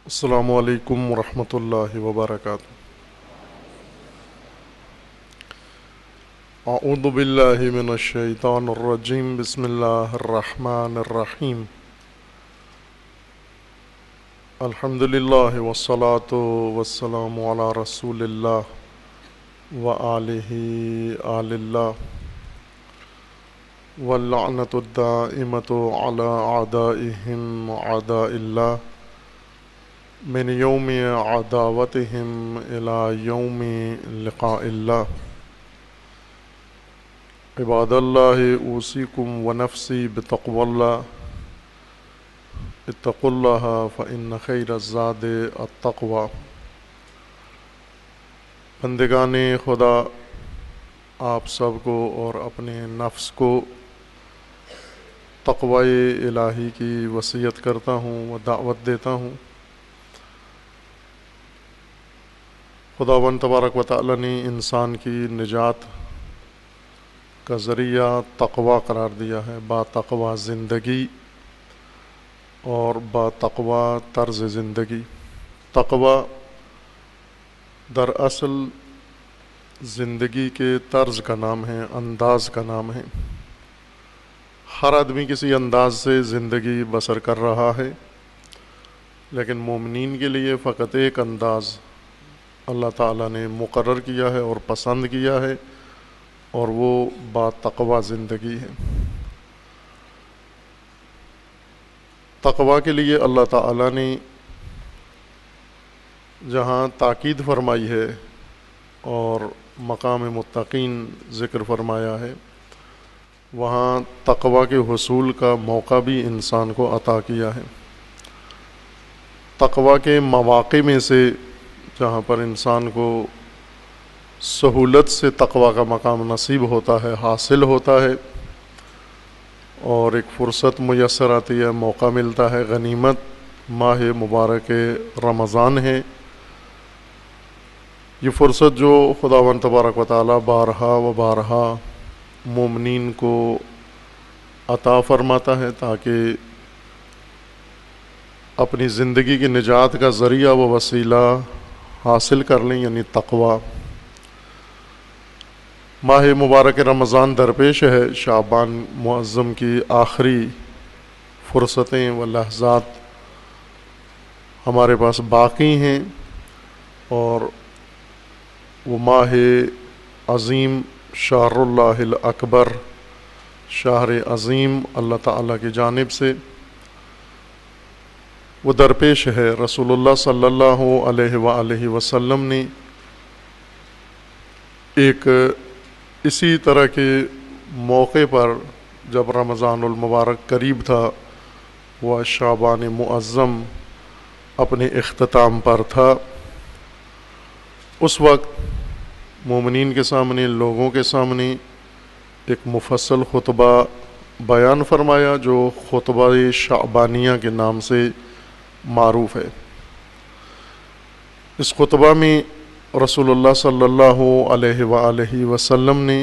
السلام علیکم ورحمۃ اللہ وبرکاتہ۔ اعوذ باللہ من الشیطان الرجیم، بسم اللہ الرحمن الرحیم۔ الحمد للہ والصلاة والسلام علی رسول اللہ وآلہ آل اللہ، واللعنۃ الدائمۃ علی اعدائہم اعداء اللہ، من یوم عداوتہم الی یوم لقاء اللہ۔ عباد اللہ، اوصیکم ونفسی بتقوی اللہ، اتقوا اللہ فإن خیر الزاد التقوی۔ بندگان خدا، آپ سب کو اور اپنے نفس کو تقوی الہی کی وصیت کرتا ہوں و دعوت دیتا ہوں۔ خداوند تبارک و تعالی نے انسان کی نجات کا ذریعہ تقوی قرار دیا ہے، با تقوی زندگی اور با تقوی طرز زندگی۔ تقوی دراصل زندگی کے طرز کا نام ہے، انداز کا نام ہے۔ ہر آدمی کسی انداز سے زندگی بسر کر رہا ہے، لیکن مومنین کے لیے فقط ایک انداز اللہ تعالیٰ نے مقرر کیا ہے اور پسند کیا ہے، اور وہ با تقوی زندگی ہے۔ تقوی کے لیے اللہ تعالیٰ نے جہاں تاکید فرمائی ہے اور مقام متقین ذکر فرمایا ہے، وہاں تقوی کے حصول کا موقع بھی انسان کو عطا کیا ہے۔ تقوی کے مواقع میں سے جہاں پر انسان کو سہولت سے تقوی کا مقام نصیب ہوتا ہے، حاصل ہوتا ہے، اور ایک فرصت میسر آتی ہے، موقع ملتا ہے، غنیمت ماہ مبارک رمضان ہے۔ یہ فرصت جو خداوند تبارک و تعالی بارہا و بارہا مومنین کو عطا فرماتا ہے تاکہ اپنی زندگی کی نجات کا ذریعہ و وسیلہ حاصل کر لیں، یعنی تقوی۔ ماہ مبارک رمضان درپیش ہے، شعبان معظم کی آخری فرصتیں و لحظات ہمارے پاس باقی ہیں، اور وہ ماہ عظیم، شہر اللہ الاکبر، شہر عظیم اللہ تعالیٰ کی جانب سے وہ درپیش ہے۔ رسول اللہ صلی اللہ علیہ وآلہ وسلم نے ایک اسی طرح کے موقع پر، جب رمضان المبارک قریب تھا، وہ شعبان معظم اپنے اختتام پر تھا، اس وقت مومنین کے سامنے، لوگوں کے سامنے ایک مفصل خطبہ بیان فرمایا جو خطبہ شعبانیہ کے نام سے معروف ہے۔ اس خطبہ میں رسول اللہ صلی اللہ علیہ وآلہ وسلم نے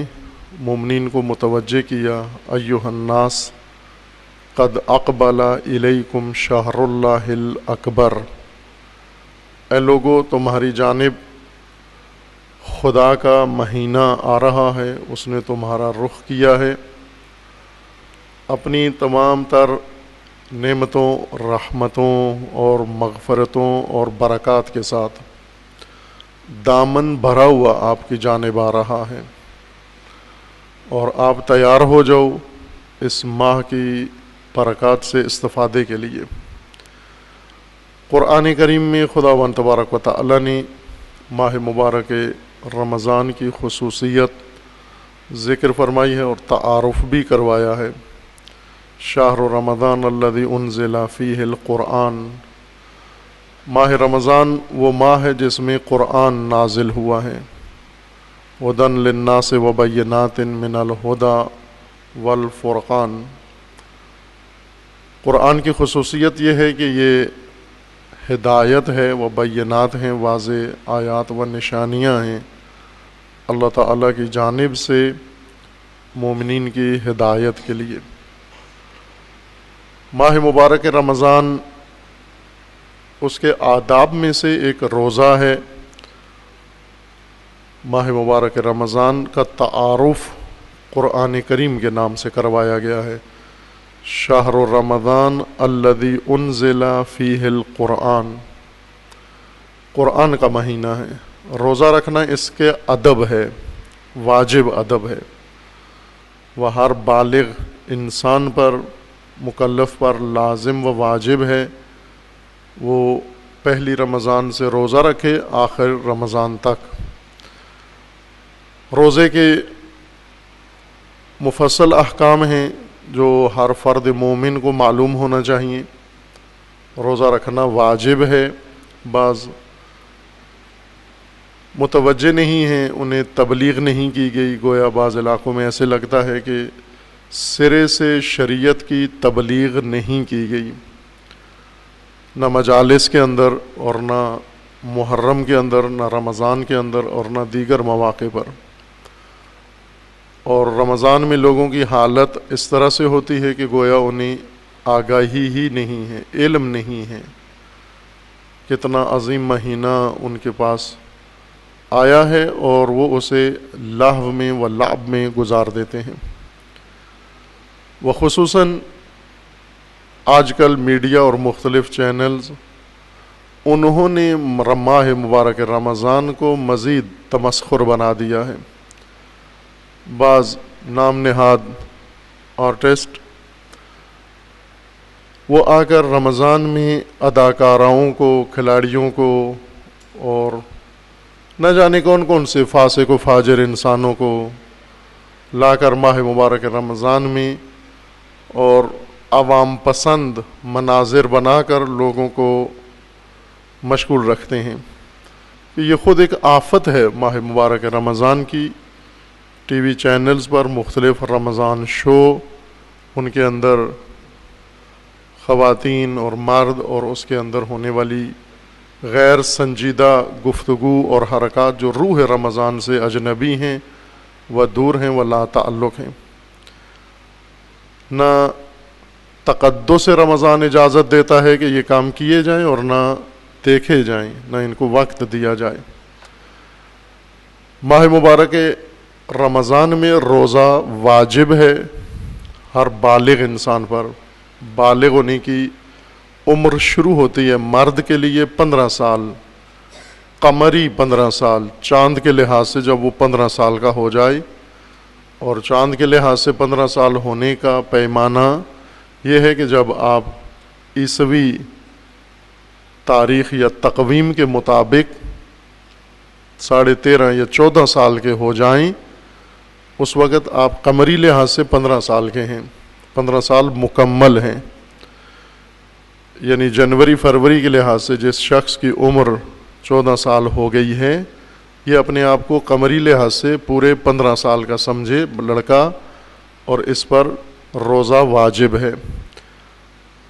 مومنین کو متوجہ کیا، ایھا الناس قد اقبل الیکم شہر اللہ الاکبر، اے لوگو، تمہاری جانب خدا کا مہینہ آ رہا ہے، اس نے تمہارا رخ کیا ہے، اپنی تمام تر نعمتوں، رحمتوں اور مغفرتوں اور برکات کے ساتھ دامن بھرا ہوا آپ کی جانب آ رہا ہے، اور آپ تیار ہو جاؤ اس ماہ کی برکات سے استفادے کے لیے۔ قرآن کریم میں خداوند تبارک و تعالی نے ماہ مبارک رمضان کی خصوصیت ذکر فرمائی ہے اور تعارف بھی کروایا ہے۔ شہر رمضان الذی انزل فیہ القرآن، ماہ رمضان وہ ماہ ہے جس میں قرآن نازل ہوا ہے۔ ھدی للناس وبینات من الھدی والفرقان، قرآن کی خصوصیت یہ ہے کہ یہ ہدایت ہے، وبینات ہیں، واضح آیات و نشانیاں ہیں اللہ تعالیٰ کی جانب سے مومنین کی ہدایت کے لیے۔ ماہ مبارک رمضان اس کے آداب میں سے ایک روزہ ہے۔ ماہ مبارک رمضان کا تعارف قرآن کریم کے نام سے کروایا گیا ہے۔ شہر رمضان الذی انزل فیہ القرآن، قرآن کا مہینہ ہے۔ روزہ رکھنا اس کے ادب ہے، واجب ادب ہے۔ وہ ہر بالغ انسان پر، مکلف پر لازم و واجب ہے وہ پہلی رمضان سے روزہ رکھے آخر رمضان تک۔ روزے کے مفصل احکام ہیں جو ہر فرد مومن کو معلوم ہونا چاہیے۔ روزہ رکھنا واجب ہے، بعض متوجہ نہیں ہیں، انہیں تبلیغ نہیں کی گئی، گویا بعض علاقوں میں ایسے لگتا ہے کہ سرے سے شریعت کی تبلیغ نہیں کی گئی، نہ مجالس کے اندر اور نہ محرم کے اندر، نہ رمضان کے اندر اور نہ دیگر مواقع پر۔ اور رمضان میں لوگوں کی حالت اس طرح سے ہوتی ہے کہ گویا انہیں آگاہی ہی نہیں ہے، علم نہیں ہے کتنا عظیم مہینہ ان کے پاس آیا ہے، اور وہ اسے لہو میں و لعب میں گزار دیتے ہیں۔ وخصوصاً آج کل میڈیا اور مختلف چینلز انہوں نے ماہ مبارک رمضان کو مزید تمسخر بنا دیا ہے۔ بعض نام نہاد آرٹسٹ وہ آ کر رمضان میں اداکاراؤں کو، کھلاڑیوں کو اور نہ جانے کون کون سے فاسق و فاجر انسانوں کو لا کر ماہ مبارک رمضان میں اور عوام پسند مناظر بنا کر لوگوں کو مشغول رکھتے ہیں۔ یہ خود ایک آفت ہے ماہ مبارک رمضان کی۔ ٹی وی چینلز پر مختلف رمضان شو، ان کے اندر خواتین اور مرد اور اس کے اندر ہونے والی غیر سنجیدہ گفتگو اور حرکات جو روح رمضان سے اجنبی ہیں، وہ دور ہیں، وہ لا تعلق ہیں۔ نہ تقدس رمضان اجازت دیتا ہے کہ یہ کام کیے جائیں اور نہ دیکھے جائیں، نہ ان کو وقت دیا جائے۔ ماہ مبارک رمضان میں روزہ واجب ہے ہر بالغ انسان پر۔ بالغ ہونے کی عمر شروع ہوتی ہے مرد کے لیے 15 سال، قمری 15 سال، چاند کے لحاظ سے جب وہ 15 سال کا ہو جائے، اور چاند کے لحاظ سے 15 سال ہونے کا پیمانہ یہ ہے کہ جب آپ عیسوی تاریخ یا تقویم کے مطابق 13.5 یا 14 سال کے ہو جائیں، اس وقت آپ قمری لحاظ سے 15 سال کے ہیں، 15 سال مکمل ہیں۔ یعنی جنوری فروری کے لحاظ سے جس شخص کی عمر 14 سال ہو گئی ہے، یہ اپنے آپ کو قمری لحاظ سے پورے 15 سال کا سمجھے لڑکا، اور اس پر روزہ واجب ہے۔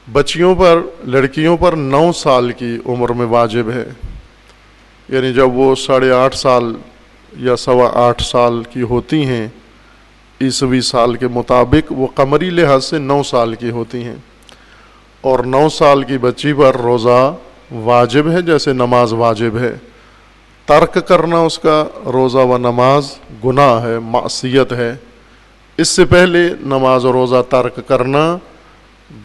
بچیوں پر، لڑکیوں پر 9 سال کی عمر میں واجب ہے، یعنی جب وہ 8.5 سال یا 8.25 سال کی ہوتی ہیں عیسوی سال کے مطابق، وہ قمری لحاظ سے 9 سال کی ہوتی ہیں، اور 9 سال کی بچی پر روزہ واجب ہے جیسے نماز واجب ہے۔ ترک کرنا اس کا روزہ و نماز گناہ ہے، معصیت ہے۔ اس سے پہلے نماز و روزہ ترک کرنا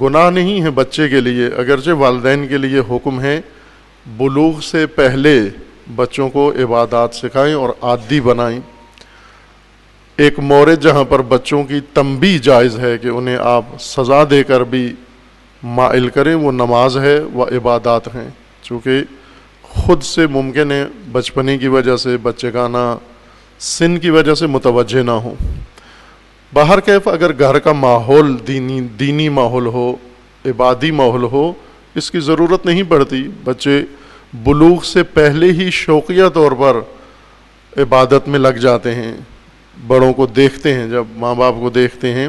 گناہ نہیں ہے بچے کے لیے، اگرچہ والدین کے لیے حکم ہے بلوغ سے پہلے بچوں کو عبادات سکھائیں اور عادی بنائیں۔ ایک مورد جہاں پر بچوں کی تنبیہ جائز ہے کہ انہیں آپ سزا دے کر بھی مائل کریں، وہ نماز ہے، وہ عبادات ہیں، چونکہ خود سے ممکن ہے بچپنے کی وجہ سے، بچگانہ سن کی وجہ سے متوجہ نہ ہوں۔ باہر کیف اگر گھر کا ماحول دینی ماحول ہو، عبادی ماحول ہو، اس کی ضرورت نہیں پڑتی۔ بچے بلوغ سے پہلے ہی شوقیہ طور پر عبادت میں لگ جاتے ہیں، بڑوں کو دیکھتے ہیں، جب ماں باپ کو دیکھتے ہیں۔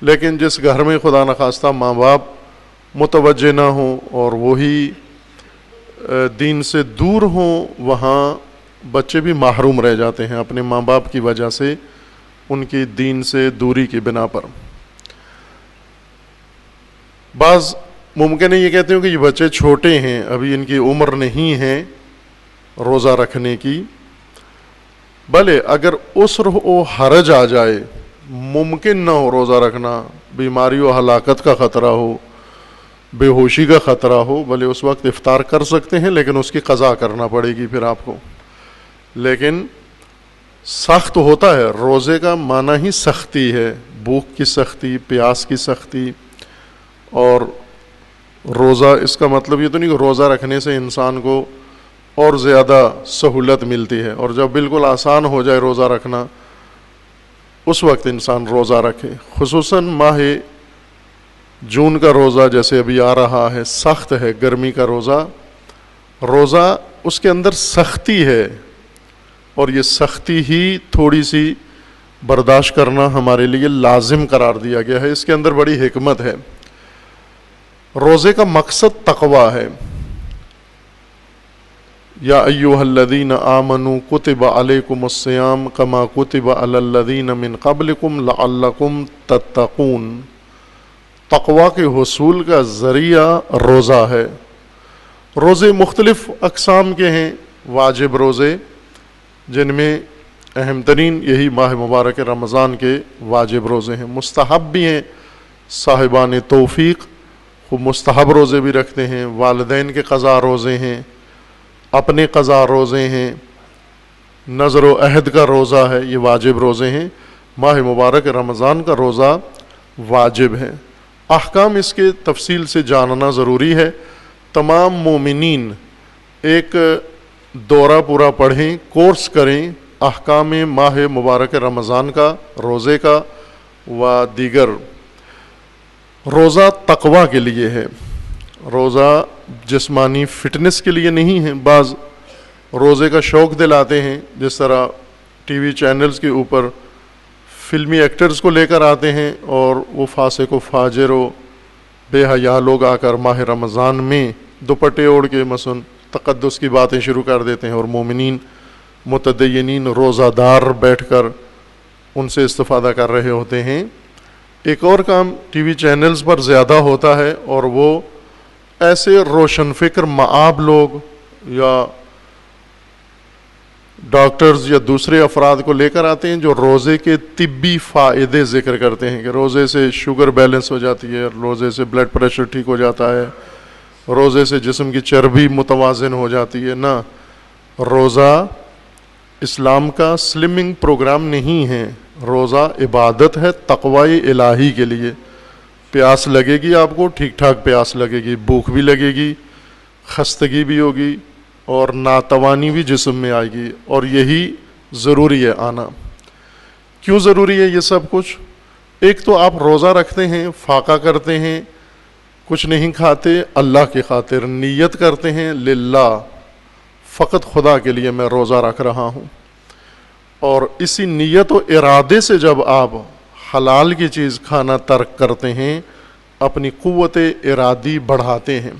لیکن جس گھر میں خدا نخواستہ ماں باپ متوجہ نہ ہوں اور وہی دین سے دور ہوں، وہاں بچے بھی محروم رہ جاتے ہیں اپنے ماں باپ کی وجہ سے، ان کی دین سے دوری کی بنا پر۔ بعض ممکن ہے یہ کہتے ہوں کہ یہ بچے چھوٹے ہیں، ابھی ان کی عمر نہیں ہے روزہ رکھنے کی، بھلے اگر عسر و حرج آ جائے، ممکن نہ ہو روزہ رکھنا، بیماری و ہلاکت کا خطرہ ہو، بے ہوشی کا خطرہ ہو، بھلے اس وقت افطار کر سکتے ہیں لیکن اس کی قضا کرنا پڑے گی پھر آپ کو. لیکن سخت ہوتا ہے، روزے کا معنی ہی سختی ہے، بھوک کی سختی، پیاس کی سختی. اور روزہ اس کا مطلب یہ تو نہیں کہ روزہ رکھنے سے انسان کو اور زیادہ سہولت ملتی ہے، اور جب بالکل آسان ہو جائے روزہ رکھنا اس وقت انسان روزہ رکھے. خصوصاً ماہ جون کا روزہ جیسے ابھی آ رہا ہے، سخت ہے، گرمی کا روزہ اس کے اندر سختی ہے، اور یہ سختی ہی تھوڑی سی برداشت کرنا ہمارے لیے لازم قرار دیا گیا ہے. اس کے اندر بڑی حکمت ہے. روزے کا مقصد تقویٰ ہے. یا ایھا الذین آمنوا کتب علیکم الصیام کما کتب علی الذین من قبلکم لعلکم تتقون. تقویٰ کے حصول کا ذریعہ روزہ ہے. روزے مختلف اقسام کے ہیں. واجب روزے جن میں اہم ترین یہی ماہ مبارک رمضان کے واجب روزے ہیں. مستحب بھی ہیں، صاحبان توفیق وہ مستحب روزے بھی رکھتے ہیں. والدین کے قضا روزے ہیں، اپنے قضا روزے ہیں، نظر و عہد کا روزہ ہے، یہ واجب روزے ہیں. ماہ مبارک رمضان کا روزہ واجب ہے. احکام اس کے تفصیل سے جاننا ضروری ہے. تمام مومنین ایک دورہ پورا پڑھیں، کورس کریں احکام ماہ مبارک رمضان کا، روزے کا و دیگر. روزہ تقویٰ کے لیے ہے، روزہ جسمانی فٹنس کے لیے نہیں ہے. بعض روزے کا شوق دلاتے ہیں، جس طرح ٹی وی چینلز کے اوپر فلمی ایکٹرز کو لے کر آتے ہیں اور وہ فاسق و فاجر و بے حیا لوگ آ کر ماہ رمضان میں دوپٹے اوڑھ کے مثلا تقدس کی باتیں شروع کر دیتے ہیں، اور مومنین متدینین روزہ دار بیٹھ کر ان سے استفادہ کر رہے ہوتے ہیں. ایک اور کام ٹی وی چینلز پر زیادہ ہوتا ہے، اور وہ ایسے روشن فکر معاب لوگ یا ڈاکٹرز یا دوسرے افراد کو لے کر آتے ہیں جو روزے کے طبی فائدے ذکر کرتے ہیں کہ روزے سے شوگر بیلنس ہو جاتی ہے، روزے سے بلڈ پریشر ٹھیک ہو جاتا ہے، روزے سے جسم کی چربی متوازن ہو جاتی ہے. نہ، روزہ اسلام کا سلمنگ پروگرام نہیں ہے. روزہ عبادت ہے تقوی الہی کے لیے. پیاس لگے گی آپ کو، ٹھیک ٹھاک پیاس لگے گی، بھوک بھی لگے گی، خستگی بھی ہوگی، اور ناتوانی بھی جسم میں آئے گی، اور یہی ضروری ہے آنا. کیوں ضروری ہے یہ سب کچھ؟ ایک تو آپ روزہ رکھتے ہیں، فاقہ کرتے ہیں، کچھ نہیں کھاتے، اللہ کی خاطر نیت کرتے ہیں، للہ، فقط خدا کے لیے میں روزہ رکھ رہا ہوں. اور اسی نیت و ارادے سے جب آپ حلال کی چیز کھانا ترک کرتے ہیں، اپنی قوت ارادی بڑھاتے ہیں.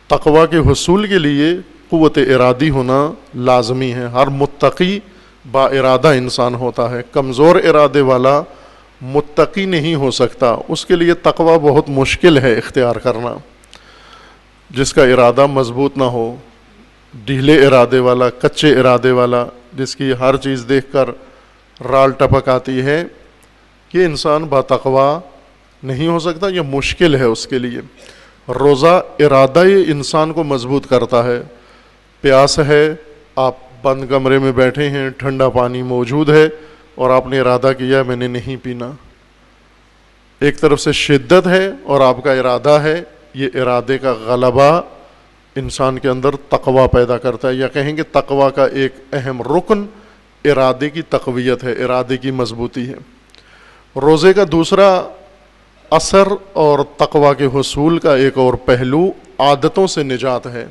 تقوی کے حصول کے لیے قوت ارادی ہونا لازمی ہے. ہر متقی با ارادہ انسان ہوتا ہے، کمزور ارادے والا متقی نہیں ہو سکتا. اس کے لیے تقوی بہت مشکل ہے اختیار کرنا. جس کا ارادہ مضبوط نہ ہو، ڈھیلے ارادے والا، کچے ارادے والا، جس کی ہر چیز دیکھ کر رال ٹپک آتی ہے، یہ انسان با تقوی نہیں ہو سکتا. یہ مشکل ہے اس کے لیے. روزہ ارادہ انسان کو مضبوط کرتا ہے. پیاس ہے، آپ بند کمرے میں بیٹھے ہیں، ٹھنڈا پانی موجود ہے، اور آپ نے ارادہ کیا میں نے نہیں پینا. ایک طرف سے شدت ہے اور آپ کا ارادہ ہے. یہ ارادے کا غلبہ انسان کے اندر تقوی پیدا کرتا ہے. یا کہیں کہ تقوی کا ایک اہم رکن ارادے کی تقویت ہے، ارادے کی مضبوطی ہے. روزے کا دوسرا اثر اور تقوی کے حصول کا ایک اور پہلو عادتوں سے نجات ہے.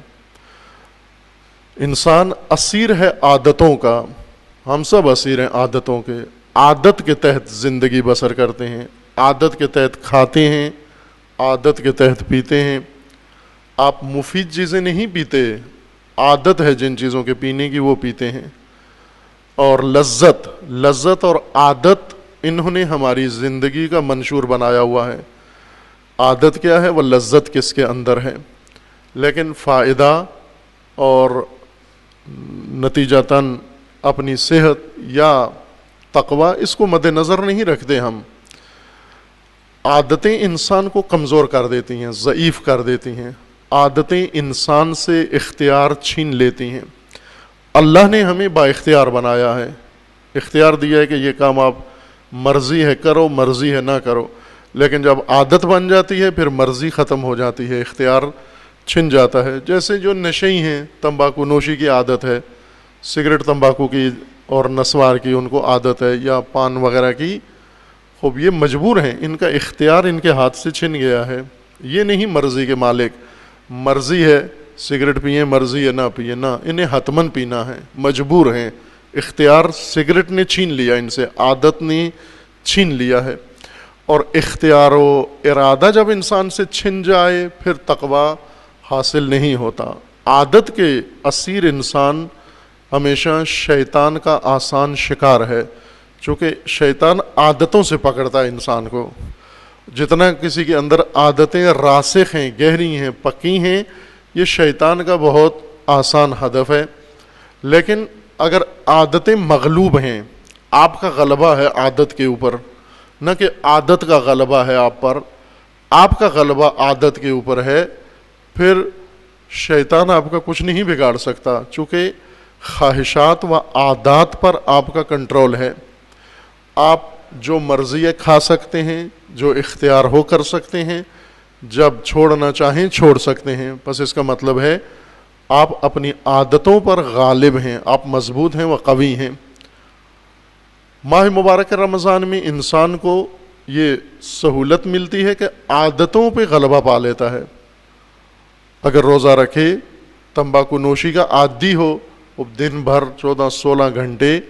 انسان اسیر ہے عادتوں کا. ہم سب اسیر ہیں عادتوں کے. عادت کے تحت زندگی بسر کرتے ہیں، عادت کے تحت کھاتے ہیں، عادت کے تحت پیتے ہیں. آپ مفید چیزیں نہیں پیتے، عادت ہے جن چیزوں کے پینے کی وہ پیتے ہیں. اور لذت اور عادت انہوں نے ہماری زندگی کا منشور بنایا ہوا ہے. عادت کیا ہے، وہ لذت کس کے اندر ہے، لیکن فائدہ اور نتیجتاً اپنی صحت یا تقوی اس کو مد نظر نہیں رکھتے ہم۔ عادتیں انسان کو کمزور کر دیتی ہیں، ضعیف کر دیتی ہیں، عادتیں انسان سے اختیار چھین لیتی ہیں۔ اللہ نے ہمیں با اختیار بنایا ہے، اختیار دیا ہے کہ یہ کام آپ مرضی ہے کرو، مرضی ہے نہ کرو، لیکن جب عادت بن جاتی ہے پھر مرضی ختم ہو جاتی ہے، اختیار چھن جاتا ہے۔ جیسے جو نشئی ہیں، تمباکو نوشی کی عادت ہے، سگریٹ تمباکو کی اور نسوار کی ان کو عادت ہے، یا پان وغیرہ کی، خوب یہ مجبور ہیں، ان کا اختیار ان کے ہاتھ سے چھن گیا ہے، یہ نہیں مرضی کے مالک۔ مرضی ہے سگریٹ پئیں، مرضی ہے نہ پئیں، نہ، انہیں حتماً پینا ہے، مجبور ہیں، اختیار سگریٹ نے چھین لیا ان سے، عادت نے چھین لیا ہے۔ اور اختیار و ارادہ جب انسان سے چھن جائے پھر تقوی حاصل نہیں ہوتا۔ عادت کے اسیر انسان ہمیشہ شیطان کا آسان شکار ہے، چونکہ شیطان عادتوں سے پکڑتا ہے انسان کو۔ جتنا کسی کے اندر عادتیں راسخ ہیں، گہری ہیں، پکی ہیں، یہ شیطان کا بہت آسان ہدف ہے۔ لیکن اگر عادتیں مغلوب ہیں، آپ کا غلبہ ہے عادت کے اوپر، نہ کہ عادت کا غلبہ ہے آپ پر، آپ کا غلبہ عادت کے اوپر ہے، پھر شیطان آپ کا کچھ نہیں بگاڑ سکتا، چونکہ خواہشات و عادات پر آپ کا کنٹرول ہے۔ آپ جو مرضی ہے کھا سکتے ہیں، جو اختیار ہو کر سکتے ہیں، جب چھوڑنا چاہیں چھوڑ سکتے ہیں، بس اس کا مطلب ہے آپ اپنی عادتوں پر غالب ہیں، آپ مضبوط ہیں و قوی ہیں۔ ماہ مبارک رمضان میں انسان کو یہ سہولت ملتی ہے کہ عادتوں پہ غلبہ پا لیتا ہے۔ اگر روزہ رکھے، تمباکو نوشی کا عادی ہو، وہ دن بھر 14-16 گھنٹے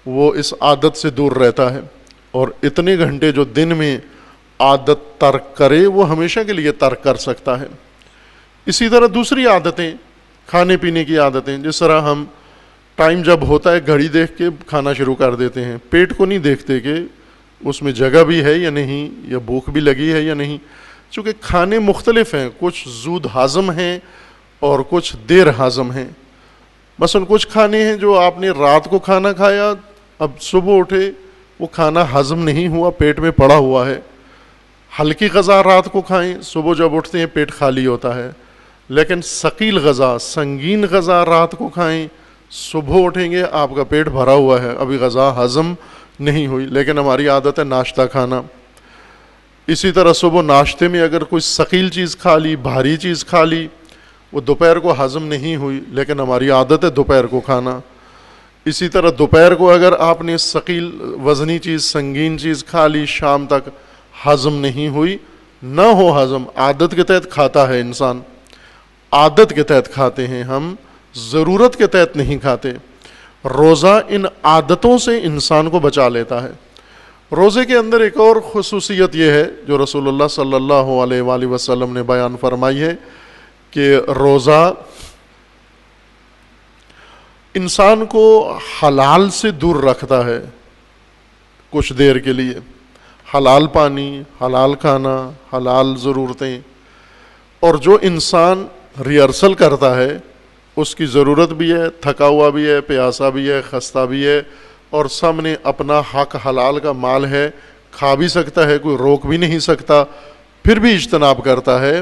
وہ اس عادت سے دور رہتا ہے، اور اتنے گھنٹے جو دن میں عادت ترک کرے وہ ہمیشہ کے لیے ترک کر سکتا ہے۔ اسی طرح دوسری عادتیں، کھانے پینے کی عادتیں، جس طرح ہم ٹائم جب ہوتا ہے گھڑی دیکھ کے کھانا شروع کر دیتے ہیں، پیٹ کو نہیں دیکھتے کہ اس میں جگہ بھی ہے یا نہیں، یا بھوک بھی لگی ہے یا نہیں، چونکہ کھانے مختلف ہیں، کچھ زود ہضم ہیں اور کچھ دیر ہضم ہیں۔ مثلا کچھ کھانے ہیں جو آپ نے رات کو کھانا کھایا، اب صبح اٹھے وہ کھانا ہضم نہیں ہوا، پیٹ میں پڑا ہوا ہے۔ ہلکی غذا رات کو کھائیں، صبح جب اٹھتے ہیں پیٹ خالی ہوتا ہے، لیکن ثقیل غذا، سنگین غذا رات کو کھائیں، صبح اٹھیں گے آپ کا پیٹ بھرا ہوا ہے، ابھی غذا ہضم نہیں ہوئی، لیکن ہماری عادت ہے ناشتہ کھانا۔ اسی طرح صبح ناشتے میں اگر کوئی ثقیل چیز کھا لی، بھاری چیز کھا لی، وہ دوپہر کو ہضم نہیں ہوئی، لیکن ہماری عادت ہے دوپہر کو کھانا۔ اسی طرح دوپہر کو اگر آپ نے ثقیل وزنی چیز، سنگین چیز کھا لی، شام تک ہضم نہیں ہوئی، نہ ہو ہضم، عادت کے تحت کھاتا ہے انسان، عادت کے تحت کھاتے ہیں ہم، ضرورت کے تحت نہیں کھاتے۔ روزہ ان عادتوں سے انسان کو بچا لیتا ہے۔ روزے کے اندر ایک اور خصوصیت یہ ہے جو رسول اللہ صلی اللہ علیہ وآلہ وسلم نے بیان فرمائی ہے کہ روزہ انسان کو حلال سے دور رکھتا ہے کچھ دیر کے لیے، حلال پانی، حلال کھانا، حلال ضرورتیں۔ اور جو انسان ریہرسل کرتا ہے، اس کی ضرورت بھی ہے، تھکا ہوا بھی ہے، پیاسا بھی ہے، خستہ بھی ہے، اور سامنے اپنا حق حلال کا مال ہے، کھا بھی سکتا ہے، کوئی روک بھی نہیں سکتا، پھر بھی اجتناب کرتا ہے،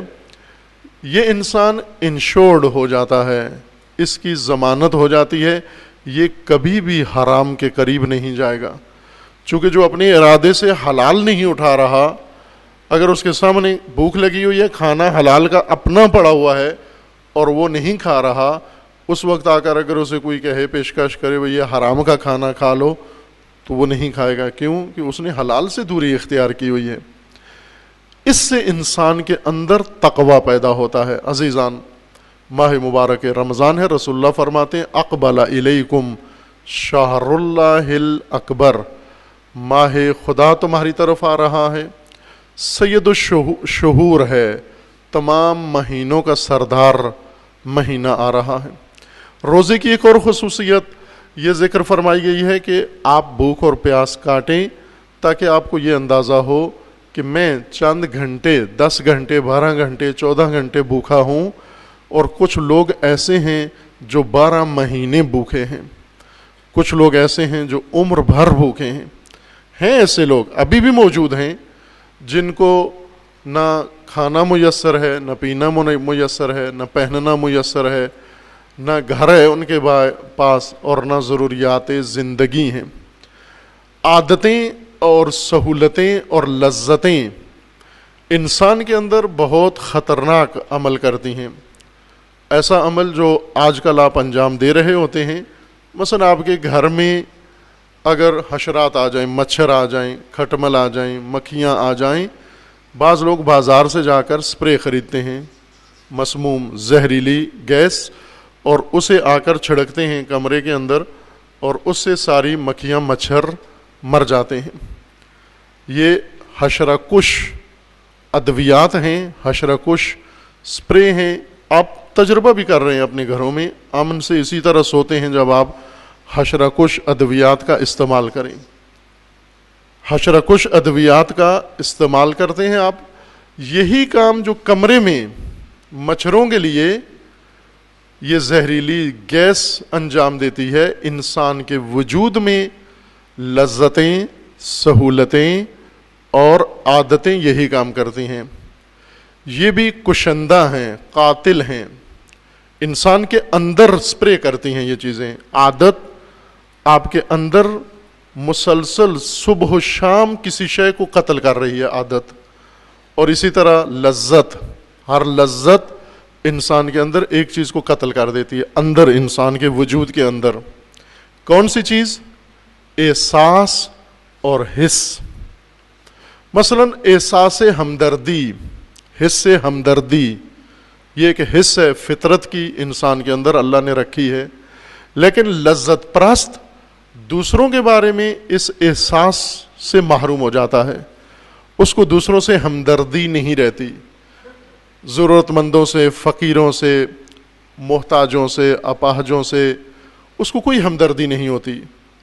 یہ انسان انشورڈ ہو جاتا ہے، اس کی ضمانت ہو جاتی ہے، یہ کبھی بھی حرام کے قریب نہیں جائے گا، چونکہ جو اپنے ارادے سے حلال نہیں اٹھا رہا، اگر اس کے سامنے بھوک لگی ہوئی ہے، کھانا حلال کا اپنا پڑا ہوا ہے اور وہ نہیں کھا رہا، اس وقت آ کر اگر اسے کوئی کہے، پیشکش کرے وہ یہ حرام کا کھانا کھا لو، تو وہ نہیں کھائے گا۔ کیوں؟ کہ اس نے حلال سے دوری اختیار کی ہوئی ہے۔ اس سے انسان کے اندر تقوی پیدا ہوتا ہے۔ عزیزان، ماہ مبارک رمضان ہے، رسول اللہ فرماتے ہیں اقبل الیکم شہر اللہ الاکبر، ماہ خدا تمہاری طرف آ رہا ہے، سید الشہور ہے، تمام مہینوں کا سردار مہینہ آ رہا ہے۔ روزے کی ایک اور خصوصیت یہ ذکر فرمائی گئی ہے کہ آپ بھوک اور پیاس کاٹیں تاکہ آپ کو یہ اندازہ ہو کہ میں چند گھنٹے 10 گھنٹے 12 گھنٹے 14 گھنٹے بھوکا ہوں، اور کچھ لوگ ایسے ہیں جو 12 مہینے بھوکے ہیں، کچھ لوگ ایسے ہیں جو عمر بھر بھوکے ہیں ایسے لوگ ابھی بھی موجود ہیں جن کو نہ کھانا میسر ہے، نہ پینا میسر ہے، نہ پہننا میسر ہے، نہ گھر ہے ان کے پاس، اور نہ ضروریات زندگی ہیں۔ عادتیں اور سہولتیں اور لذتیں انسان کے اندر بہت خطرناک عمل کرتی ہیں، ایسا عمل جو آج کل آپ انجام دے رہے ہوتے ہیں۔ مثلا آپ کے گھر میں اگر حشرات آ جائیں، مچھر آ جائیں، کھٹمل آ جائیں، مکھیاں آ جائیں، بعض لوگ بازار سے جا کر سپرے خریدتے ہیں، مسموم زہریلی گیس، اور اسے آ کر چھڑکتے ہیں کمرے کے اندر، اور اس سے ساری مکھیاں مچھر مر جاتے ہیں۔ یہ حشرہ کش ادویات ہیں، حشرہ کش سپرے ہیں۔ آپ تجربہ بھی کر رہے ہیں اپنے گھروں میں، امن سے اسی طرح سوتے ہیں جب آپ حشرہ کش ادویات کا استعمال کریں۔ حشرہ کش ادویات کا استعمال کرتے ہیں آپ، یہی کام جو کمرے میں مچھروں کے لیے یہ زہریلی گیس انجام دیتی ہے، انسان کے وجود میں لذتیں، سہولتیں اور عادتیں یہی کام کرتی ہیں۔ یہ بھی کشندہ ہیں، قاتل ہیں، انسان کے اندر سپرے کرتی ہیں یہ چیزیں۔ عادت آپ کے اندر مسلسل صبح و شام کسی شے کو قتل کر رہی ہے عادت، اور اسی طرح لذت، ہر لذت انسان کے اندر ایک چیز کو قتل کر دیتی ہے، اندر انسان کے وجود کے اندر۔ کون سی چیز؟ احساس اور حس۔ مثلا احساس ہمدردی، حس ہمدردی، یہ ایک حس ہے فطرت کی، انسان کے اندر اللہ نے رکھی ہے، لیکن لذت پرست دوسروں کے بارے میں اس احساس سے محروم ہو جاتا ہے، اس کو دوسروں سے ہمدردی نہیں رہتی، ضرورت مندوں سے، فقیروں سے، محتاجوں سے، اپاہجوں سے اس کو کوئی ہمدردی نہیں ہوتی۔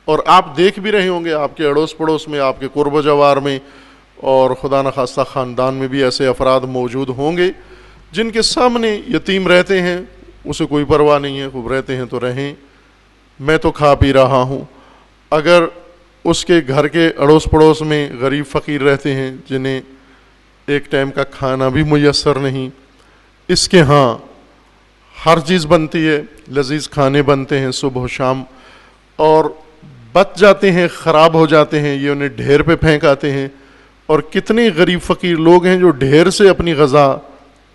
اور آپ دیکھ بھی رہے ہوں گے آپ کے اڑوس پڑوس میں، آپ کے قرب و جوار میں، اور خدا نخواستہ خاندان میں بھی ایسے افراد موجود ہوں گے جن کے سامنے یتیم رہتے ہیں، اسے کوئی پرواہ نہیں ہے، خوب رہتے ہیں تو رہیں، میں تو کھا پی رہا ہوں۔ اگر اس کے گھر کے اڑوس پڑوس میں غریب فقیر رہتے ہیں جنہیں ایک ٹائم کا کھانا بھی میسر نہیں، اس کے ہاں ہر چیز بنتی ہے، لذیذ کھانے بنتے ہیں صبح و شام، اور بچ جاتے ہیں، خراب ہو جاتے ہیں، یہ انہیں ڈھیر پہ پھینک آتے ہیں۔ اور کتنے غریب فقیر لوگ ہیں جو ڈھیر سے اپنی غذا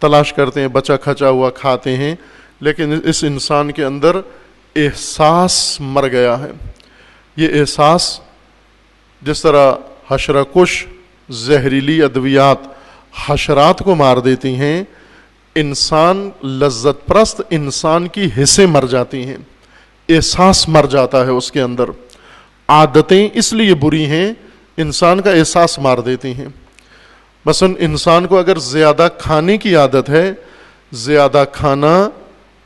تلاش کرتے ہیں، بچا کھچا ہوا کھاتے ہیں، لیکن اس انسان کے اندر احساس مر گیا ہے۔ یہ احساس جس طرح حشرہ کش زہریلی ادویات حشرات کو مار دیتی ہیں، انسان لذت پرست انسان کی حصیں مر جاتی ہیں، احساس مر جاتا ہے اس کے اندر۔ عادتیں اس لیے بری ہیں، انسان کا احساس مار دیتی ہیں۔ مثلا انسان کو اگر زیادہ کھانے کی عادت ہے، زیادہ کھانا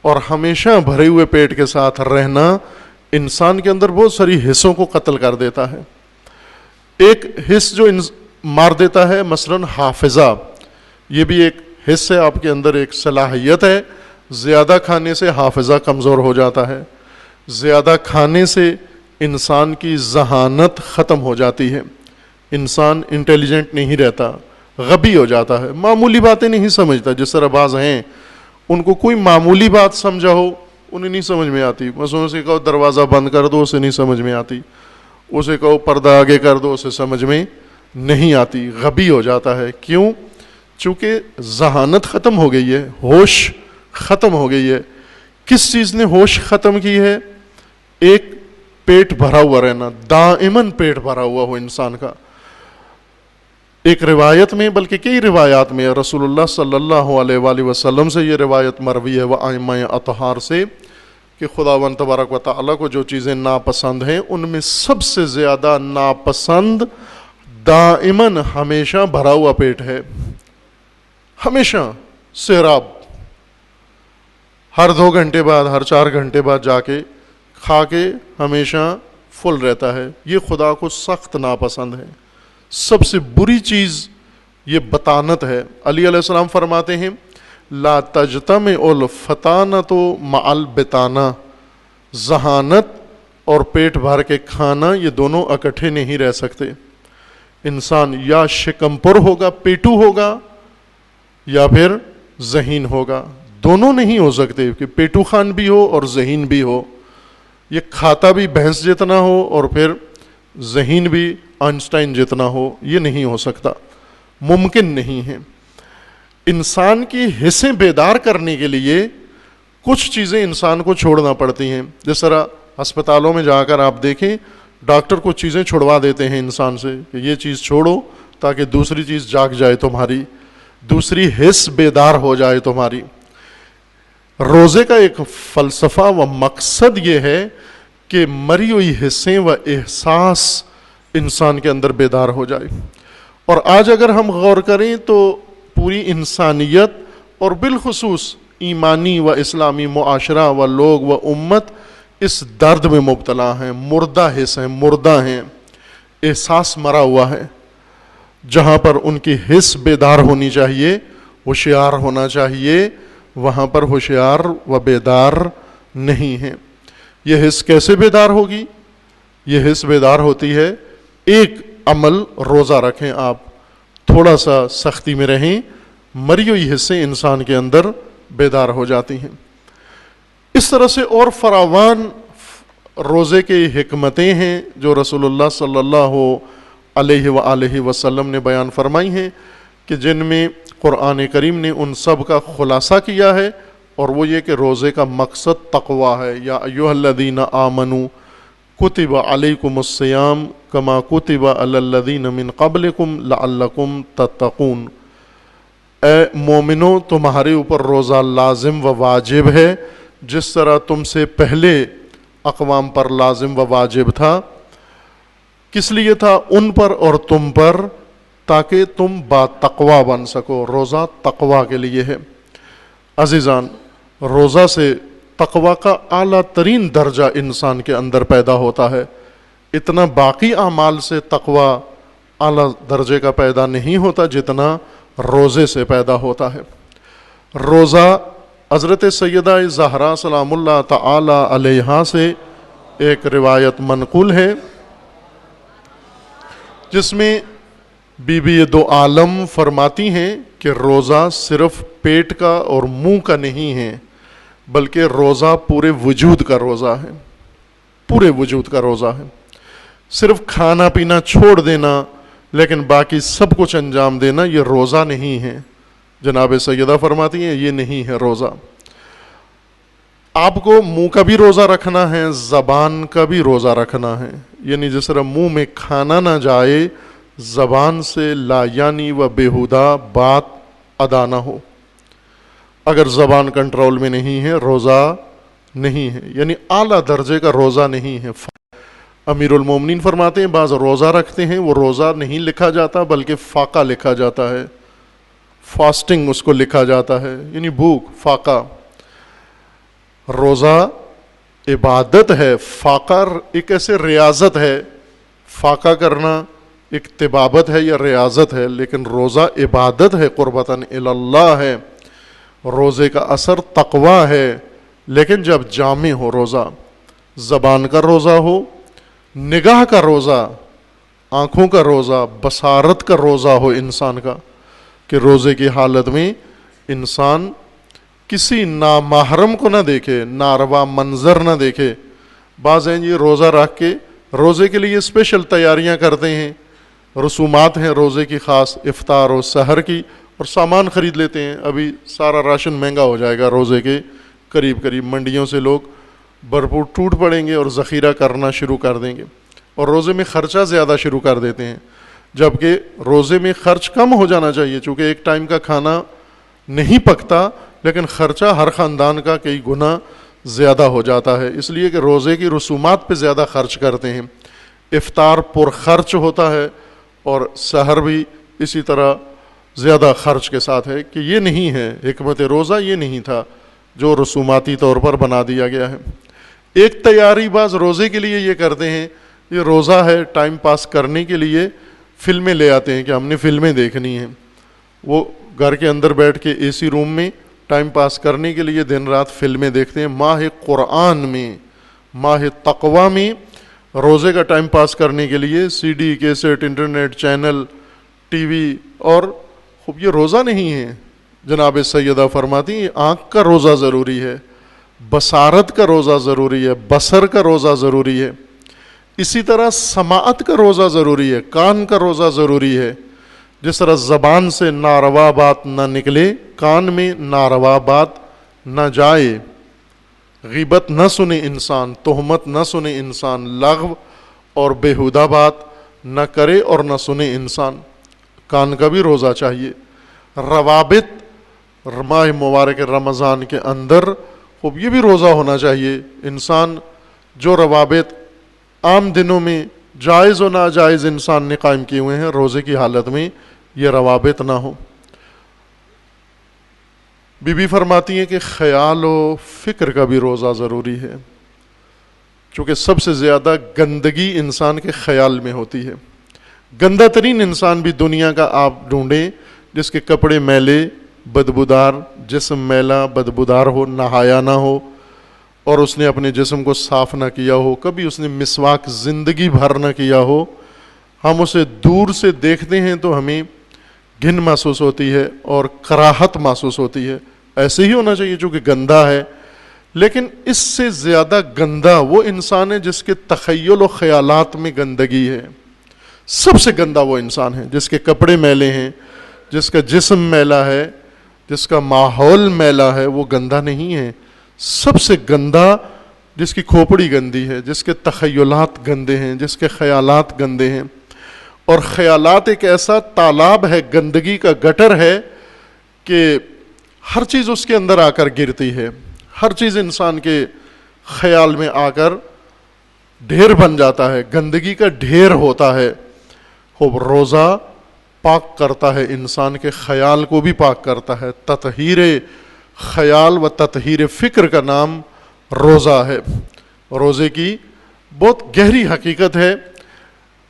اور ہمیشہ بھرے ہوئے پیٹ کے ساتھ رہنا انسان کے اندر بہت ساری حصوں کو قتل کر دیتا ہے۔ ایک حص جو مار دیتا ہے مثلا حافظہ، یہ بھی ایک حص ہے آپ کے اندر، ایک صلاحیت ہے، زیادہ کھانے سے حافظہ کمزور ہو جاتا ہے، زیادہ کھانے سے انسان کی ذہانت ختم ہو جاتی ہے، انسان انٹیلیجنٹ نہیں رہتا، غبی ہو جاتا ہے، معمولی باتیں نہیں سمجھتا۔ جس طرح بعض ہیں ان کو کوئی معمولی بات سمجھا ہو انہیں نہیں سمجھ میں آتی، مثلا اسے کہو دروازہ بند کر دو، اسے نہیں سمجھ میں آتی، اسے کہو پردہ آگے کر دو، اسے سمجھ میں نہیں آتی، غبی ہو جاتا ہے۔ کیوں؟ چونکہ ذہانت ختم ہو گئی ہے، ہوش ختم ہو گئی ہے۔ کس چیز نے ہوش ختم کی ہے؟ ایک پیٹ بھرا ہوا رہنا، دائماً پیٹ بھرا ہوا ہو انسان کا۔ ایک روایت میں، بلکہ کئی روایات میں، رسول اللہ صلی اللہ علیہ وآلہ وسلم سے یہ روایت مروی ہے وائمہ اطہار سے، کہ خداوند تبارک و تعالیٰ کو جو چیزیں ناپسند ہیں ان میں سب سے زیادہ ناپسند دائماً ہمیشہ بھرا ہوا پیٹ ہے، ہمیشہ سیراب، ہر 2 گھنٹے بعد، ہر 4 گھنٹے بعد جا کے کھا کے ہمیشہ فل رہتا ہے، یہ خدا کو سخت ناپسند ہے۔ سب سے بری چیز یہ بطانت ہے۔ علی علیہ السلام فرماتے ہیں لا تجتمع الفطانۃ مع البطانہ، ذہانت اور پیٹ بھر کے کھانا یہ دونوں اکٹھے نہیں رہ سکتے۔ انسان یا شکم پر ہوگا، پیٹو ہوگا، یا پھر ذہین ہوگا، دونوں نہیں ہو سکتے کہ پیٹو خان بھی ہو اور ذہین بھی ہو، یہ کھاتا بھی بھینس جتنا ہو اور پھر ذہین بھی آئنسٹائن جتنا ہو، یہ نہیں ہو سکتا، ممکن نہیں ہے۔ انسان کی حصیں بیدار کرنے کے لیے کچھ چیزیں انسان کو چھوڑنا پڑتی ہیں، جس طرح ہسپتالوں میں جا کر آپ دیکھیں ڈاکٹر کچھ چیزیں چھڑوا دیتے ہیں انسان سے کہ یہ چیز چھوڑو تاکہ دوسری چیز جاگ جائے تمہاری، دوسری حص بیدار ہو جائے تمہاری۔ روزے کا ایک فلسفہ و مقصد یہ ہے کہ مری ہوئی حصیں و احساس انسان کے اندر بیدار ہو جائے۔ اور آج اگر ہم غور کریں تو پوری انسانیت اور بالخصوص ایمانی و اسلامی معاشرہ و لوگ و امت اس درد میں مبتلا ہیں، مردہ حص ہیں، مردہ ہیں، احساس مرا ہوا ہے۔ جہاں پر ان کی حص بیدار ہونی چاہیے، ہوشیار ہونا چاہیے، وہاں پر ہوشیار و بیدار نہیں ہے۔ یہ حص کیسے بیدار ہوگی؟ یہ حص بیدار ہوتی ہے، ایک عمل روزہ رکھیں، آپ تھوڑا سا سختی میں رہیں، مری ہوئی حصیں انسان کے اندر بیدار ہو جاتی ہیں۔ اس طرح سے اور فراوان روزے کی حکمتیں ہیں جو رسول اللہ صلی اللہ علیہ وآلہ وسلم نے بیان فرمائی ہیں، کہ جن میں قرآن کریم نے ان سب کا خلاصہ کیا ہے، اور وہ یہ کہ روزے کا مقصد تقویٰ ہے۔ یا ایھا الذین آمنوا کتب علیکم الصیام کما کتب علی الذین من قبلکم لعلکم تتقون، اے مومنو تمہارے اوپر روزہ لازم و واجب ہے جس طرح تم سے پہلے اقوام پر لازم و واجب تھا۔ کس لیے تھا؟ ان پر اور تم پر، تاکہ تم با تقویٰ بن سکو۔ روزہ تقویٰ کے لیے ہے۔ عزیزان، روزہ سے تقویٰ کا اعلیٰ ترین درجہ انسان کے اندر پیدا ہوتا ہے۔ اتنا باقی اعمال سے تقویٰ اعلیٰ درجے کا پیدا نہیں ہوتا جتنا روزے سے پیدا ہوتا ہے۔ روزہ حضرت سیدہ زہرا سلام اللہ تعالی علیہا سے ایک روایت منقول ہے جس میں بی بی دو عالم فرماتی ہیں کہ روزہ صرف پیٹ کا اور منہ کا نہیں ہے، بلکہ روزہ پورے وجود کا روزہ ہے، پورے وجود کا روزہ ہے۔ صرف کھانا پینا چھوڑ دینا لیکن باقی سب کچھ انجام دینا یہ روزہ نہیں ہے۔ جناب سیدہ فرماتی ہیں یہ نہیں ہے روزہ۔ آپ کو منہ کا بھی روزہ رکھنا ہے، زبان کا بھی روزہ رکھنا ہے، یعنی جس طرح منہ میں کھانا نہ جائے، زبان سے لا یعنی و بیہودہ بات ادا نہ ہو۔ اگر زبان کنٹرول میں نہیں ہے روزہ نہیں ہے، یعنی اعلیٰ درجے کا روزہ نہیں ہے۔ امیر المومنین فرماتے ہیں بعض روزہ رکھتے ہیں، وہ روزہ نہیں لکھا جاتا بلکہ فاقہ لکھا جاتا ہے، فاسٹنگ اس کو لکھا جاتا ہے، یعنی بھوک، فاقہ۔ روزہ عبادت ہے، فاقہ ایک ایسے ریاضت ہے، فاقہ کرنا ایک طبابت ہے یا ریاضت ہے، لیکن روزہ عبادت ہے، قربتاً اللہ ہے۔ روزے کا اثر تقویٰ ہے، لیکن جب جامع ہو روزہ، زبان کا روزہ ہو، نگاہ کا روزہ، آنکھوں کا روزہ، بصارت کا روزہ ہو انسان کا، کہ روزے کی حالت میں انسان کسی نامحرم کو نہ دیکھے، ناروا منظر نہ دیکھے۔ بعض ہیں یہ روزہ رکھ کے روزے کے لیے اسپیشل تیاریاں کرتے ہیں، رسومات ہیں روزے کی خاص، افطار و سحر کی، اور سامان خرید لیتے ہیں۔ ابھی سارا راشن مہنگا ہو جائے گا روزے کے قریب قریب، منڈیوں سے لوگ بھرپور ٹوٹ پڑیں گے اور ذخیرہ کرنا شروع کر دیں گے، اور روزے میں خرچہ زیادہ شروع کر دیتے ہیں، جبکہ روزے میں خرچ کم ہو جانا چاہیے، چونکہ ایک ٹائم کا کھانا نہیں پکتا، لیکن خرچہ ہر خاندان کا کئی گنا زیادہ ہو جاتا ہے، اس لیے کہ روزے کی رسومات پہ زیادہ خرچ کرتے ہیں۔ افطار پر خرچ ہوتا ہے اور سحر بھی اسی طرح زیادہ خرچ کے ساتھ ہے، کہ یہ نہیں ہے حکمت روزہ، یہ نہیں تھا جو رسوماتی طور پر بنا دیا گیا ہے۔ ایک تیاری بعض روزے کے لیے یہ کرتے ہیں، یہ روزہ ہے ٹائم پاس کرنے کے لیے فلمیں لے آتے ہیں کہ ہم نے فلمیں دیکھنی ہیں، وہ گھر کے اندر بیٹھ کے اے سی روم میں ٹائم پاس کرنے کے لیے دن رات فلمیں دیکھتے ہیں. ماہ قرآن میں، ماہ تقوی میں روزے کا ٹائم پاس کرنے کے لیے C D, cassette, internet channel, T V, اور خوب یہ روزہ نہیں ہے. جناب سیدہ فرماتی ہیں آنکھ کا روزہ ضروری ہے، بصارت کا روزہ ضروری ہے، بصر کا روزہ ضروری ہے. اسی طرح سماعت کا روزہ ضروری ہے، کان کا روزہ ضروری ہے. جس طرح زبان سے ناروا بات نہ نکلے، کان میں ناروا بات نہ جائے، غیبت نہ سنے انسان، تہمت نہ سنے انسان، لغو اور بیہودہ بات نہ کرے اور نہ سنے انسان. کان کا بھی روزہ چاہیے. روابط ماہ مبارک رمضان کے اندر خوب یہ بھی روزہ ہونا چاہیے. انسان جو روابط عام دنوں میں جائز و ناجائز انسان نے قائم کیے ہوئے ہیں، روزے کی حالت میں یہ روابط نہ ہو. بی بی فرماتی ہیں کہ خیال و فکر کا بھی روزہ ضروری ہے، چونکہ سب سے زیادہ گندگی انسان کے خیال میں ہوتی ہے. گندہ ترین انسان بھی دنیا کا آپ ڈھونڈیں جس کے کپڑے میلے، بدبودار، جسم میلا بدبودار ہو، نہایا نہ ہو اور اس نے اپنے جسم کو صاف نہ کیا ہو، کبھی اس نے مسواک زندگی بھر نہ کیا ہو. ہم اسے دور سے دیکھتے ہیں تو ہمیں گھن محسوس ہوتی ہے اور کراہت محسوس ہوتی ہے. ایسے ہی ہونا چاہیے چونکہ گندا ہے. لیکن اس سے زیادہ گندا وہ انسان ہے جس کے تخیل و خیالات میں گندگی ہے. سب سے گندا وہ انسان ہے جس کے کپڑے میلے ہیں، جس کا جسم میلا ہے، جس کا ماحول میلا ہے، وہ گندا نہیں ہے. سب سے گندا جس کی کھوپڑی گندی ہے، جس کے تخیلات گندے ہیں، جس کے خیالات گندے ہیں. اور خیالات ایک ایسا تالاب ہے، گندگی کا گٹر ہے کہ ہر چیز اس کے اندر آ کر گرتی ہے. ہر چیز انسان کے خیال میں آ کر ڈھیر بن جاتا ہے، گندگی کا ڈھیر ہوتا ہے. خوب روزہ پاک کرتا ہے، انسان کے خیال کو بھی پاک کرتا ہے. تطہیر خیال و تطہیر فکر کا نام روزہ ہے. روزے کی بہت گہری حقیقت ہے.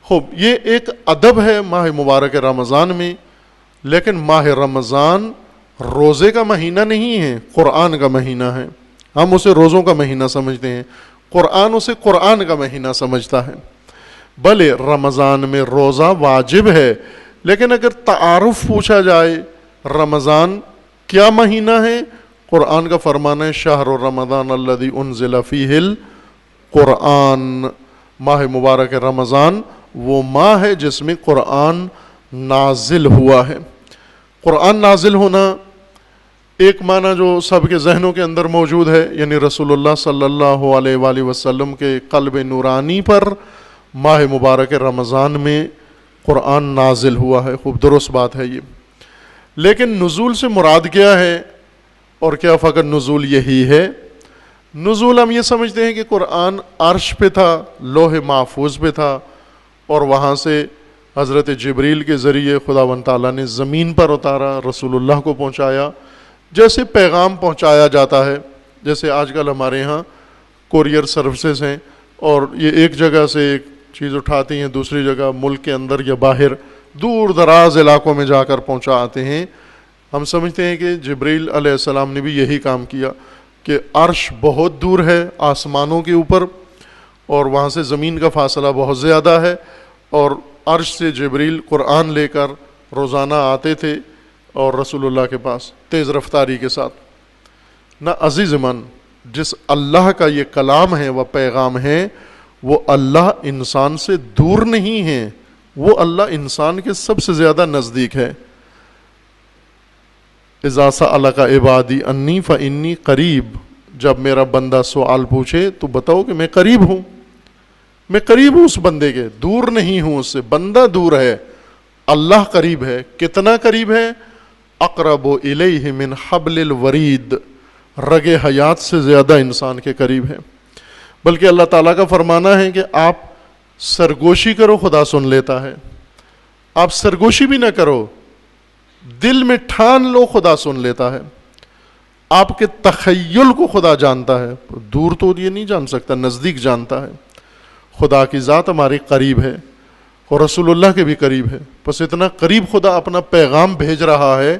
خوب یہ ایک ادب ہے ماہ مبارک رمضان میں، لیکن ماہ رمضان روزے کا مہینہ نہیں ہے، قرآن کا مہینہ ہے. ہم اسے روزوں کا مہینہ سمجھتے ہیں، قرآن اسے قرآن کا مہینہ سمجھتا ہے. بھلے رمضان میں روزہ واجب ہے، لیکن اگر تعارف پوچھا جائے رمضان کیا مہینہ ہے، قرآن کا فرمان ہے شہر رمضان الذی انزل فیہ القرآن. ماہ مبارک رمضان وہ ماہ ہے جس میں قرآن نازل ہوا ہے. قرآن نازل ہونا ایک معنی جو سب کے ذہنوں کے اندر موجود ہے، یعنی رسول اللہ صلی اللہ علیہ وآلہ وسلم کے قلب نورانی پر ماہ مبارک رمضان میں قرآن نازل ہوا ہے. خوب درست بات ہے یہ. لیکن نزول سے مراد کیا ہے؟ اور کیا فقط نزول یہی ہے؟ نزول ہم یہ سمجھتے ہیں کہ قرآن عرش پہ تھا، لوح محفوظ پہ تھا، اور وہاں سے حضرت جبریل کے ذریعے خداوند تعالیٰ نے زمین پر اتارا، رسول اللہ کو پہنچایا. جیسے پیغام پہنچایا جاتا ہے، جیسے آج کل ہمارے ہاں کوریئر سروسز ہیں اور یہ ایک جگہ سے ایک چیز اٹھاتی ہیں دوسری جگہ، ملک کے اندر یا باہر دور دراز علاقوں میں جا کر پہنچا آتے ہیں. ہم سمجھتے ہیں کہ جبریل علیہ السلام نے بھی یہی کام کیا کہ عرش بہت دور ہے آسمانوں کے اوپر، اور وہاں سے زمین کا فاصلہ بہت زیادہ ہے، اور عرش سے جبریل قرآن لے کر روزانہ آتے تھے اور رسول اللہ کے پاس تیز رفتاری کے ساتھ. نہ عزیز من، جس اللہ کا یہ کلام ہے وہ پیغام ہے، وہ اللہ انسان سے دور نہیں ہے، وہ اللہ انسان کے سب سے زیادہ نزدیک ہے. اذا سألک عبادی انی فانی قریب، جب میرا بندہ سوال پوچھے تو بتاؤ کہ میں قریب ہوں. میں قریب ہوں اس بندے کے، دور نہیں ہوں اس سے. بندہ دور ہے، اللہ قریب ہے. کتنا قریب ہے؟ اقرب الیہ من حبل الورید، رگ حیات سے زیادہ انسان کے قریب ہے. بلکہ اللہ تعالیٰ کا فرمانا ہے کہ آپ سرگوشی کرو خدا سن لیتا ہے، آپ سرگوشی بھی نہ کرو، دل میں ٹھان لو خدا سن لیتا ہے. آپ کے تخیل کو خدا جانتا ہے، دور تو یہ نہیں جان سکتا، نزدیک جانتا ہے. خدا کی ذات ہمارے قریب ہے. اور رسول اللہ کے بھی قریب ہے. بس اتنا قریب خدا اپنا پیغام بھیج رہا ہے،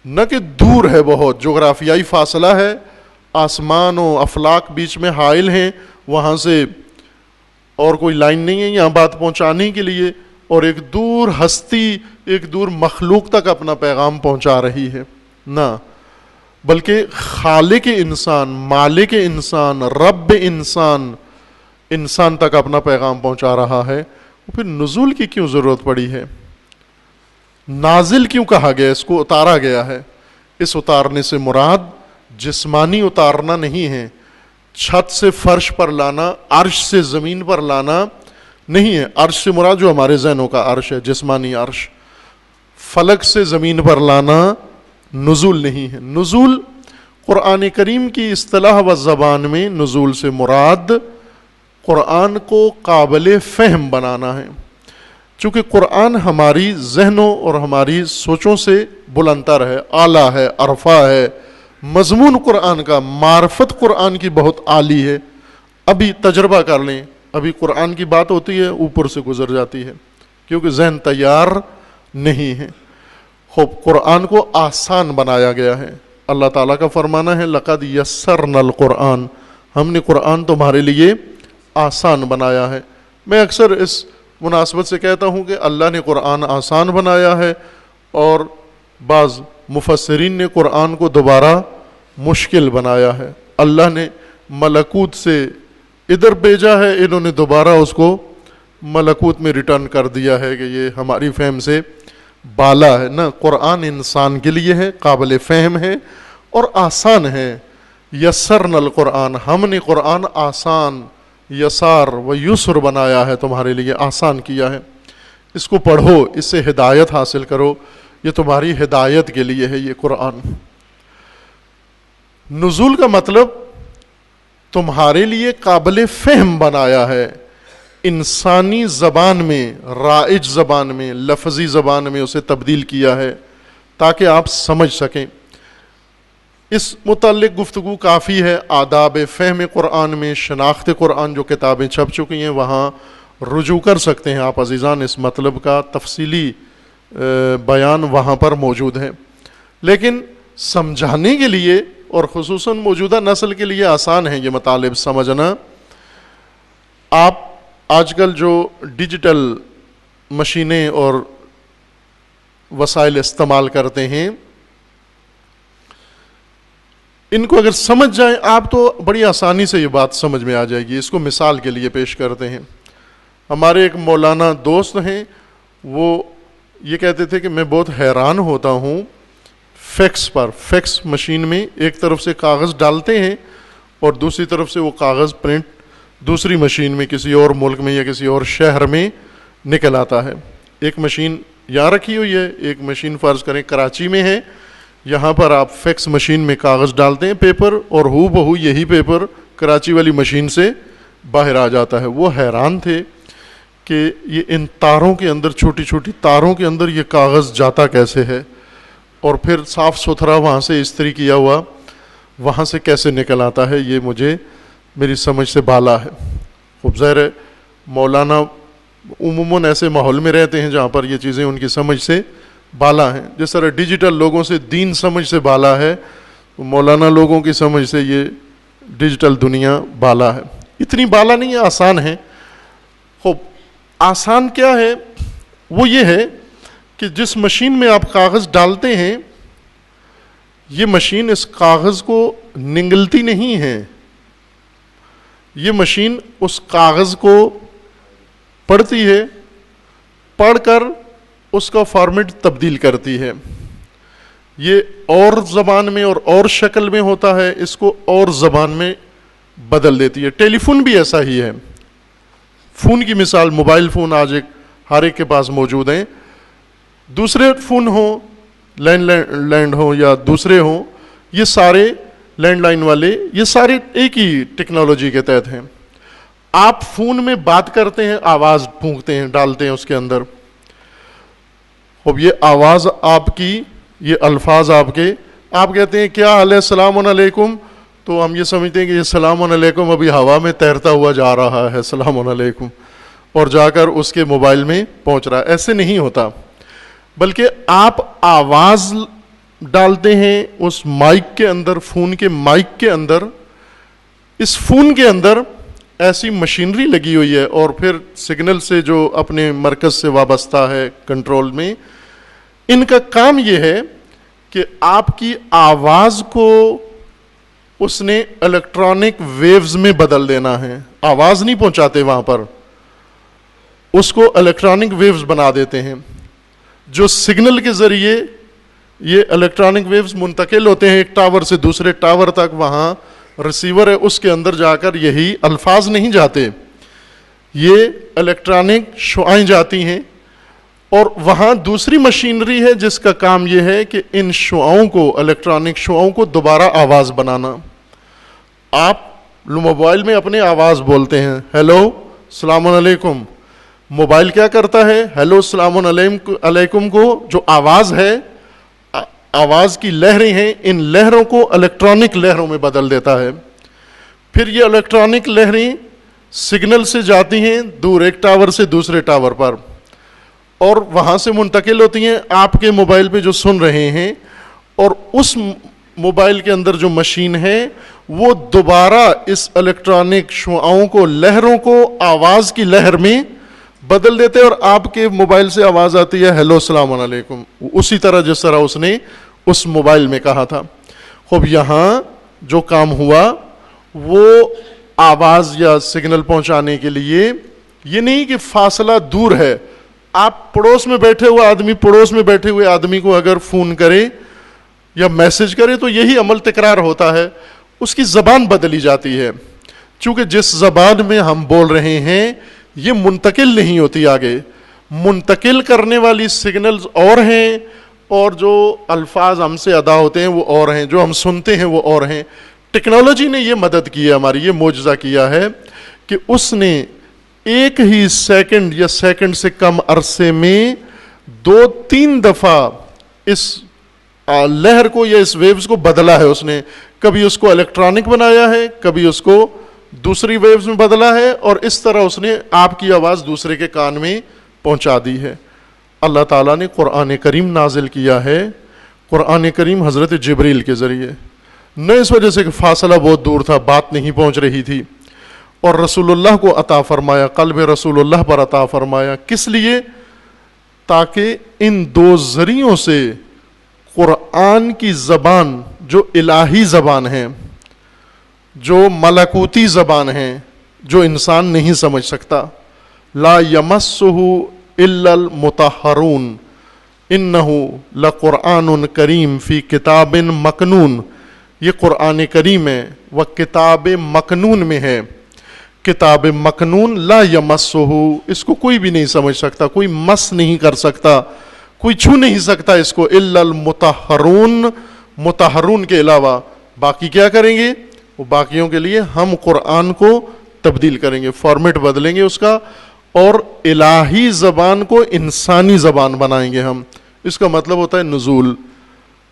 نہ کہ دور ہے بہت، جغرافیائی فاصلہ ہے، آسمان و افلاک بیچ میں حائل ہیں، وہاں سے اور کوئی لائن نہیں ہے یہاں بات پہنچانے کے لیے، اور ایک دور ہستی، ایک دور مخلوق تک اپنا پیغام پہنچا رہی ہے. نہ، بلکہ خالق انسان، مالک انسان، رب انسان، انسان تک اپنا پیغام پہنچا رہا ہے. پھر نزول کی کیوں ضرورت پڑی ہے؟ نازل کیوں کہا گیا؟ اس کو اتارا گیا ہے. اس اتارنے سے مراد جسمانی اتارنا نہیں ہے، چھت سے فرش پر لانا، عرش سے زمین پر لانا نہیں ہے. عرش سے مراد جو ہمارے ذہنوں کا عرش ہے، جسمانی عرش. فلک سے زمین پر لانا نزول نہیں ہے. نزول قرآن کریم کی اصطلاح و زبان میں نزول سے مراد قرآن کو قابل فہم بنانا ہے. چونکہ قرآن ہماری ذہنوں اور ہماری سوچوں سے بلندتر ہے، اعلیٰ ہے، عرفہ ہے. مضمون قرآن کا، معرفت قرآن کی بہت عالی ہے. ابھی تجربہ کر لیں، ابھی قرآن کی بات ہوتی ہے اوپر سے گزر جاتی ہے، کیونکہ ذہن تیار نہیں ہے. خوب قرآن کو آسان بنایا گیا ہے. اللہ تعالیٰ کا فرمانا ہے لقد یسرنا القرآن، ہم نے قرآن تمہارے لیے آسان بنایا ہے. میں اکثر اس مناسبت سے کہتا ہوں کہ اللہ نے قرآن آسان بنایا ہے، اور بعض مفسرین نے قرآن کو دوبارہ مشکل بنایا ہے. اللہ نے ملکوت سے ادھر بھیجا ہے، انہوں نے دوبارہ اس کو ملکوت میں ریٹرن کر دیا ہے کہ یہ ہماری فہم سے بالا ہے. نہ، قرآن انسان کے لیے ہے، قابل فہم ہے اور آسان ہے. یسرنا القرآن، ہم نے قرآن آسان، یسار و یسر بنایا ہے، تمہارے لیے آسان کیا ہے. اس کو پڑھو، اس سے ہدایت حاصل کرو، یہ تمہاری ہدایت کے لیے ہے یہ قرآن. نزول کا مطلب تمہارے لیے قابل فہم بنایا ہے، انسانی زبان میں، رائج زبان میں، لفظی زبان میں اسے تبدیل کیا ہے تاکہ آپ سمجھ سکیں. اس متعلق گفتگو کافی ہے. آداب فہم قرآن میں شناخت قرآن جو کتابیں چھپ چکی ہیں وہاں رجوع کر سکتے ہیں آپ عزیزان. اس مطلب کا تفصیلی بیان وہاں پر موجود ہے. لیکن سمجھانے کے لیے اور خصوصاً موجودہ نسل کے لیے آسان ہے یہ مطالب سمجھنا. آپ آج کل جو ڈیجیٹل مشینیں اور وسائل استعمال کرتے ہیں، ان کو اگر سمجھ جائیں آپ تو بڑی آسانی سے یہ بات سمجھ میں آ جائے گی. اس کو مثال کے لیے پیش کرتے ہیں. ہمارے ایک مولانا دوست ہیں، وہ یہ کہتے تھے کہ میں بہت حیران ہوتا ہوں فیکس پر، فیکس مشین میں ایک طرف سے کاغذ ڈالتے ہیں اور دوسری طرف سے وہ کاغذ پرنٹ دوسری مشین میں کسی اور ملک میں یا کسی اور شہر میں نکل آتا ہے. ایک مشین یہاں رکھی ہوئی ہے، ایک مشین فرض کریں کراچی میں ہے، یہاں پر آپ فیکس مشین میں کاغذ ڈالتے ہیں پیپر، اور ہو بہو یہی پیپر کراچی والی مشین سے باہر آ جاتا ہے. وہ حیران تھے کہ یہ ان تاروں کے اندر، چھوٹی چھوٹی تاروں کے اندر یہ کاغذ جاتا کیسے ہے، اور پھر صاف ستھرا وہاں سے استری کیا ہوا وہاں سے کیسے نکل آتا ہے. یہ مجھے میری سمجھ سے بالا ہے. خوب ظاہر ہے مولانا عموماً ایسے ماحول میں رہتے ہیں جہاں پر یہ چیزیں ان کی سمجھ سے بالا ہیں. جس طرح ڈیجیٹل لوگوں سے دین سمجھ سے بالا ہے، مولانا لوگوں کی سمجھ سے یہ ڈیجیٹل دنیا بالا ہے. اتنی بالا نہیں ہے، آسان ہے. خوب آسان کیا ہے؟ وہ یہ ہے کہ جس مشین میں آپ کاغذ ڈالتے ہیں یہ مشین اس کاغذ کو نگلتی نہیں ہے، یہ مشین اس کاغذ کو پڑھتی ہے، پڑھ کر اس کا فارمیٹ تبدیل کرتی ہے. یہ اور زبان میں اور شکل میں ہوتا ہے، اس کو اور زبان میں بدل دیتی ہے. ٹیلی فون بھی ایسا ہی ہے. فون کی مثال، موبائل فون آج ہر ایک کے پاس موجود ہیں. دوسرے فون ہوں، لینڈ لائن ہوں یا دوسرے ہوں، یہ سارے لینڈ لائن والے یہ سارے ایک ہی ٹیکنالوجی کے تحت ہیں. آپ فون میں بات کرتے ہیں، آواز پھونکتے ہیں، ڈالتے ہیں اس کے اندر. اب یہ آواز آپ کی، یہ الفاظ آپ کے، آپ کہتے ہیں کیا حال ہے، السلام علیکم، تو ہم یہ سمجھتے ہیں کہ یہ السلام علیکم ابھی ہوا میں تیرتا ہوا جا رہا ہے، السلام علیکم. اور جا کر اس کے موبائل میں پہنچ رہا ہے. ایسے نہیں ہوتا، بلکہ آپ آواز ڈالتے ہیں اس مائک کے اندر، فون کے مائک کے اندر. اس فون کے اندر ایسی مشینری لگی ہوئی ہے اور پھر سگنل سے جو اپنے مرکز سے وابستہ ہے کنٹرول میں، ان کا کام یہ ہے کہ آپ کی آواز کو اس نے الیکٹرانک ویوز میں بدل دینا ہے. آواز نہیں پہنچاتے وہاں پر، اس کو الیکٹرانک ویوز بنا دیتے ہیں، جو سگنل کے ذریعے یہ الیکٹرانک ویوز منتقل ہوتے ہیں ایک ٹاور سے دوسرے ٹاور تک. وہاں ریسیور ہے، اس کے اندر جا کر یہی الفاظ نہیں جاتے، یہ الیکٹرانک شعائیں جاتی ہیں. اور وہاں دوسری مشینری ہے جس کا کام یہ ہے کہ ان شعاؤں کو، الیکٹرانک شعاؤں کو دوبارہ آواز بنانا. آپ موبائل میں اپنے آواز بولتے ہیں، ہیلو السلام علیکم. موبائل کیا کرتا ہے؟ ہیلو السلام علیکم کو جو آواز ہے، آواز کی لہریں ہیں، ان لہروں کو الیکٹرانک لہروں میں بدل دیتا ہے. پھر یہ الیکٹرانک لہریں سگنل سے جاتی ہیں دور ایک ٹاور سے دوسرے ٹاور پر، اور وہاں سے منتقل ہوتی ہیں آپ کے موبائل پہ جو سن رہے ہیں. اور اس موبائل کے اندر جو مشین ہے وہ دوبارہ اس الیکٹرانک شعاؤں کو، لہروں کو آواز کی لہر میں بدل دیتے اور آپ کے موبائل سے آواز آتی ہے ہیلو السلام علیکم، اسی طرح جس طرح اس نے اس موبائل میں کہا تھا. خوب یہاں جو کام ہوا وہ آواز یا سگنل پہنچانے کے لیے یہ نہیں کہ فاصلہ دور ہے. آپ پڑوس میں بیٹھے ہوئے آدمی کو اگر فون کرے یا میسج کرے تو یہی عمل تکرار ہوتا ہے. اس کی زبان بدلی جاتی ہے، چونکہ جس زبان میں ہم بول رہے ہیں یہ منتقل نہیں ہوتی آگے. منتقل کرنے والی سگنلز اور ہیں اور جو الفاظ ہم سے ادا ہوتے ہیں وہ اور ہیں، جو ہم سنتے ہیں وہ اور ہیں. ٹیکنالوجی نے یہ مدد کی ہے ہماری، یہ معجزہ کیا ہے کہ اس نے ایک ہی سیکنڈ یا سیکنڈ سے کم عرصے میں 2-3 دفعہ اس لہر کو یا اس ویوز کو بدلا ہے. اس نے کبھی اس کو الیکٹرانک بنایا ہے، کبھی اس کو دوسری ویوز میں بدلا ہے، اور اس طرح اس نے آپ کی آواز دوسرے کے کان میں پہنچا دی ہے. اللہ تعالیٰ نے قرآن کریم نازل کیا ہے. قرآن کریم حضرت جبریل کے ذریعے، نہ اس وجہ سے کہ فاصلہ بہت دور تھا، بات نہیں پہنچ رہی تھی، اور رسول اللہ کو عطا فرمایا، قلب رسول اللہ پر عطا فرمایا. کس لیے؟ تاکہ ان 2 ذریعوں سے قرآن کی زبان جو الہی زبان ہے، جو ملکوتی زبان ہے، جو انسان نہیں سمجھ سکتا، لا یمسہ الا المطہرون انہ لقرآن کریم فی کتاب مکنون. یہ قرآن کریم ہے، وہ کتاب مکنون میں ہے. کتاب مکنون لا یمسہ، اس کو کوئی بھی نہیں سمجھ سکتا، کوئی مس نہیں کر سکتا، کوئی چھو نہیں سکتا اس کو، الا المطہرون، مطہرون کے علاوہ. باقی کیا کریں گے؟ وہ باقیوں کے لیے ہم قرآن کو تبدیل کریں گے، فارمیٹ بدلیں گے اس کا، اور الہی زبان کو انسانی زبان بنائیں گے ہم. اس کا مطلب ہوتا ہے نزول.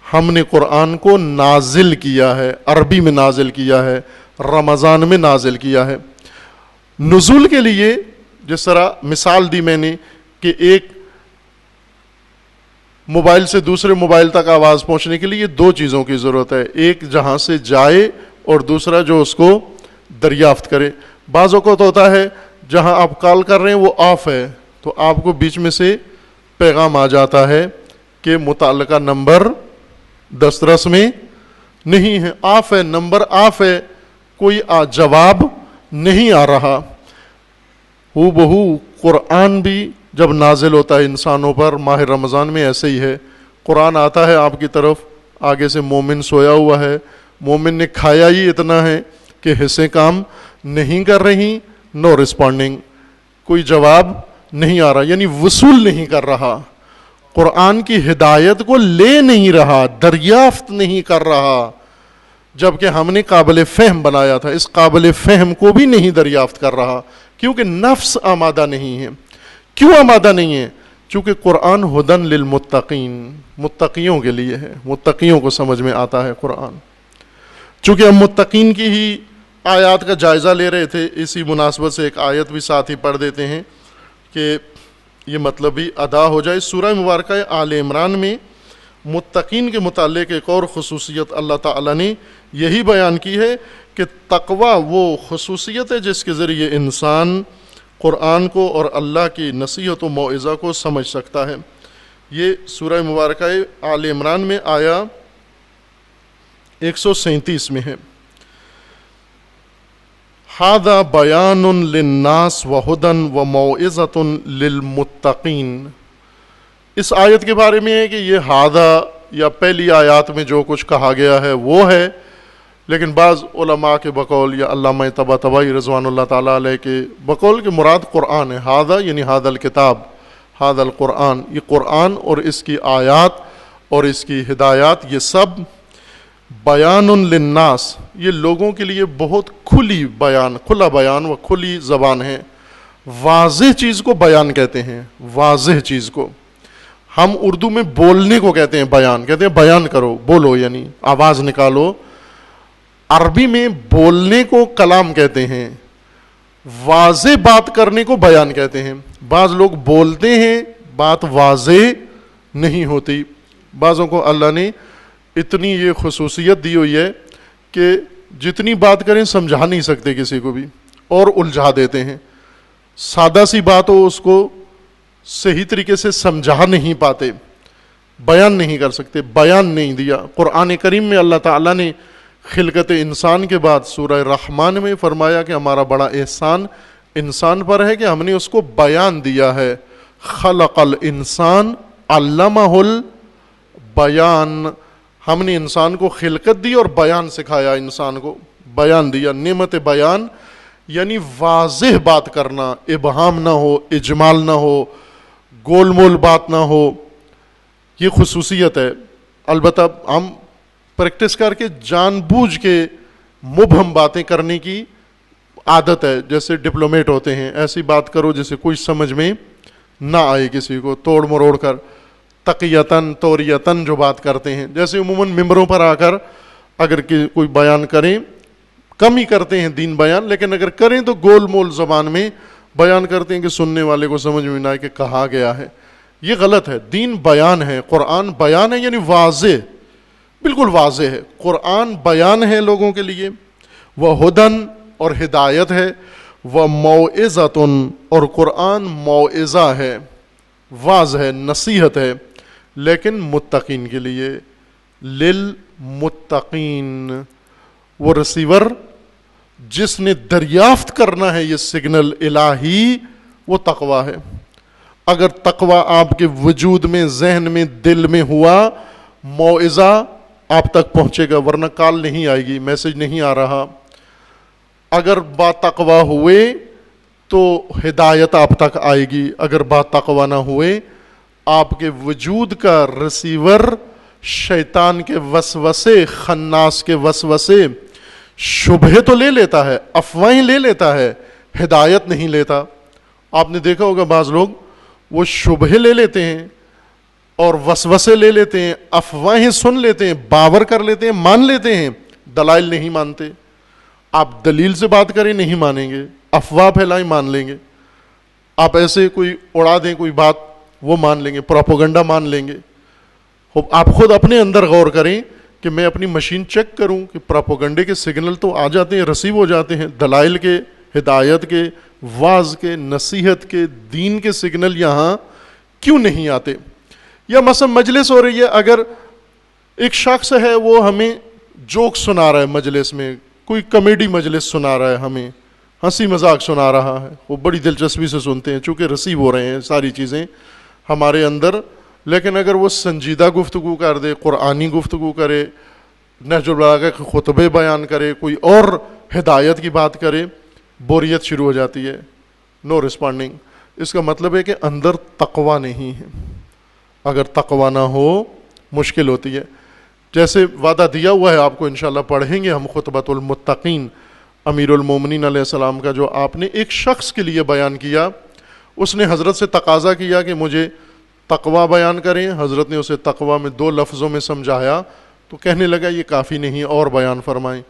ہم نے قرآن کو نازل کیا ہے، عربی میں نازل کیا ہے، رمضان میں نازل کیا ہے. نزول کے لیے جس طرح مثال دی میں نے کہ ایک موبائل سے دوسرے موبائل تک آواز پہنچنے کے لیے 2 چیزوں کی ضرورت ہے، ایک جہاں سے جائے اور دوسرا جو اس کو دریافت کرے. بعض اوقات ہوتا ہے جہاں آپ کال کر رہے ہیں وہ آف ہے، تو آپ کو بیچ میں سے پیغام آ جاتا ہے کہ متعلقہ نمبر دسترس میں نہیں ہے، آف ہے، نمبر آف ہے، کوئی جواب نہیں آ رہا. ہو بہو قرآن بھی جب نازل ہوتا ہے انسانوں پر ماہ رمضان میں ایسے ہی ہے. قرآن آتا ہے آپ کی طرف، آگے سے مومن سویا ہوا ہے، مومن نے کھایا ہی اتنا ہے کہ حصے کام نہیں کر رہی، نو رسپونڈنگ، کوئی جواب نہیں آ رہا، یعنی وصول نہیں کر رہا، قرآن کی ہدایت کو لے نہیں رہا، دریافت نہیں کر رہا. جبکہ ہم نے قابل فہم بنایا تھا، اس قابل فہم کو بھی نہیں دریافت کر رہا، کیونکہ نفس آمادہ نہیں ہے. کیوں آمادہ نہیں ہے؟ چونکہ قرآن ہدن للمتقین، متقیوں کے لیے ہے، متقیوں کو سمجھ میں آتا ہے قرآن. چونکہ ہم متقین کی ہی آیات کا جائزہ لے رہے تھے، اسی مناسبت سے ایک آیت بھی ساتھ ہی پڑھ دیتے ہیں. کہ یہ مطلب بھی ادا ہو جائے۔ سورہ مبارکہ آل عمران میں متقین کے متعلق ایک اور خصوصیت اللہ تعالیٰ نے یہی بیان کی ہے کہ تقوی وہ خصوصیت ہے جس کے ذریعے انسان قرآن کو اور اللہ کی نصیحت و موعظہ کو سمجھ سکتا ہے۔ یہ سورہ مبارکہ آل عمران میں آیا 137 میں ہے۔ ھذا بیان للناس وہدی وموعظۃ للمتقین۔ اس آیت کے بارے میں ہے کہ یہ ھذا یا پہلی آیات میں جو کچھ کہا گیا ہے وہ ہے، لیکن بعض علماء کے بقول یا علامہ طباطبائی رضوان اللہ تعالیٰ علیہ کے بقول کہ مراد قرآن ہے۔ ھذا یعنی ھذا الکتاب، ھذا القرآن، یہ قرآن اور اس کی آیات اور اس کی ہدایات یہ سب بیان للناس، یہ لوگوں کے لیے بہت کھلا بیان و کھلی زبان ہے۔ واضح چیز کو بیان کہتے ہیں، واضح چیز کو ہم اردو میں بولنے کو کہتے ہیں بیان، کہتے ہیں بیان کرو، بولو یعنی آواز نکالو۔ عربی میں بولنے کو کلام کہتے ہیں، واضح بات کرنے کو بیان کہتے ہیں۔ بعض لوگ بولتے ہیں بات واضح نہیں ہوتی، بعضوں کو اللہ نے اتنی یہ خصوصیت دی ہوئی ہے کہ جتنی بات کریں سمجھا نہیں سکتے کسی کو بھی اور الجھا دیتے ہیں۔ سادہ سی بات ہو اس کو صحیح طریقے سے سمجھا نہیں پاتے، بیان نہیں کر سکتے، بیان نہیں دیا۔ قرآن کریم میں اللہ تعالیٰ نے خلقت انسان کے بعد سورہ رحمان میں فرمایا کہ ہمارا بڑا احسان انسان پر ہے کہ ہم نے اس کو بیان دیا ہے۔ خلق الانسان علمہ البیان، ہم نے انسان کو خلقت دی اور بیان سکھایا، انسان کو بیان دیا۔ نعمت بیان یعنی واضح بات کرنا، ابہام نہ ہو، اجمال نہ ہو، گول مول بات نہ ہو، یہ خصوصیت ہے۔ البتہ ہم پریکٹس کر کے جان بوجھ کے مبہم باتیں کرنے کی عادت ہے، جیسے ڈپلومیٹ ہوتے ہیں، ایسی بات کرو جسے کوئی سمجھ میں نہ آئے کسی کو، توڑ مروڑ کر، تقیتاً توریتاً جو بات کرتے ہیں۔ جیسے عموماً ممبروں پر آ کر اگر کوئی بیان کریں، کم ہی کرتے ہیں دین بیان، لیکن اگر کریں تو گول مول زبان میں بیان کرتے ہیں کہ سننے والے کو سمجھ میں نہ آئے کہ کہا گیا ہے۔ یہ غلط ہے۔ دین بیان ہے، قرآن بیان ہے، یعنی واضح، بالکل واضح ہے۔ قرآن بیان ہے لوگوں کے لیے، وہ ہدن اور ہدایت ہے، وہ موعظۃ اور قرآن موعظہ ہے، واضح ہے، نصیحت ہے، لیکن متقین کے لیے، للمتقین۔ وہ ریسیور جس نے دریافت کرنا ہے یہ سگنل الہی، وہ تقویٰ ہے۔ اگر تقویٰ آپ کے وجود میں، ذہن میں، دل میں ہوا، موعظہ آپ تک پہنچے گا، ورنہ کال نہیں آئے گی، میسج نہیں آ رہا۔ اگر با تقویٰ ہوئے تو ہدایت آپ تک آئے گی، اگر با تقویٰ نہ ہوئے آپ کے وجود کا ریسیور شیطان کے وسوسے، خناس کے وسوسے، شبہ تو لے لیتا ہے، افواہیں لے لیتا ہے، ہدایت نہیں لیتا۔ آپ نے دیکھا ہوگا بعض لوگ وہ شبہ لے لیتے ہیں اور وسوسے لے لیتے ہیں، افواہیں سن لیتے ہیں، باور کر لیتے ہیں، مان لیتے ہیں، دلائل نہیں مانتے۔ آپ دلیل سے بات کریں نہیں مانیں گے، افواہ پھیلائیں مان لیں گے، آپ ایسے کوئی اڑا دیں کوئی بات وہ مان لیں گے، پروپیگنڈا مان لیں گے۔ آپ خود اپنے اندر غور کریں کہ میں اپنی مشین چیک کروں کہ پروپیگنڈے کے سگنل تو آ جاتے ہیں، ریسیو ہو جاتے ہیں، دلائل کے، ہدایت کے، واعظ کے، نصیحت کے، دین کے سگنل یہاں کیوں نہیں آتے؟ یا مثلا مجلس ہو رہی ہے، اگر ایک شخص ہے وہ ہمیں جوک سنا رہا ہے، مجلس میں کوئی کمیڈی مجلس سنا رہا ہے، ہمیں ہنسی مذاق سنا رہا ہے، وہ بڑی دلچسپی سے سنتے ہیں چونکہ ریسیو ہو رہے ہیں ساری چیزیں ہمارے اندر۔ لیکن اگر وہ سنجیدہ گفتگو کر دے، قرآنی گفتگو کرے، نہج البلاغہ کے خطبے بیان کرے، کوئی اور ہدایت کی بات کرے، بوریت شروع ہو جاتی ہے، نو رسپونڈنگ۔ اس کا مطلب ہے کہ اندر تقویٰ نہیں ہے۔ اگر تقویٰ نہ ہو مشکل ہوتی ہے۔ جیسے وعدہ دیا ہوا ہے آپ کو، انشاءاللہ پڑھیں گے ہم خطبۃ المتقین امیر المومنین علیہ السلام کا، جو آپ نے ایک شخص کے لیے بیان کیا۔ اس نے حضرت سے تقاضا کیا کہ مجھے تقویٰ بیان کریں، حضرت نے اسے تقویٰ میں 2 لفظوں میں سمجھایا، تو کہنے لگا یہ کافی نہیں، اور بیان فرمائیں۔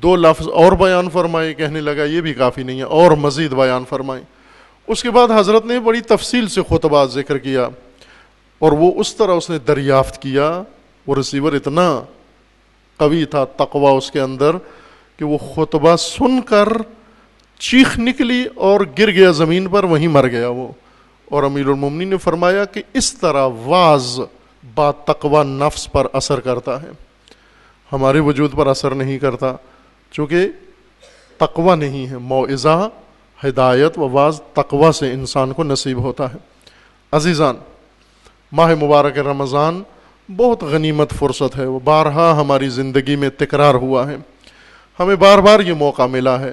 2 لفظ اور بیان فرمائے، کہنے لگا یہ بھی کافی نہیں ہے، اور مزید بیان فرمائیں۔ اس کے بعد حضرت نے بڑی تفصیل سے خطبہ ذکر کیا، اور وہ اس طرح اس نے دریافت کیا، وہ ریسیور اتنا قوی تھا تقوی اس کے اندر کہ وہ خطبہ سن کر چیخ نکلی اور گر گیا زمین پر، وہیں مر گیا وہ۔ اور امیر المومنین نے فرمایا کہ اس طرح واعظ با تقوی نفس پر اثر کرتا ہے، ہمارے وجود پر اثر نہیں کرتا، چونکہ تقوی نہیں ہے۔ موعظہ، ہدایت و واعظ تقوی سے انسان کو نصیب ہوتا ہے۔ عزیزان، ماہ مبارک رمضان بہت غنیمت فرصت ہے، وہ بارہا ہماری زندگی میں تکرار ہوا ہے، ہمیں بار بار یہ موقع ملا ہے،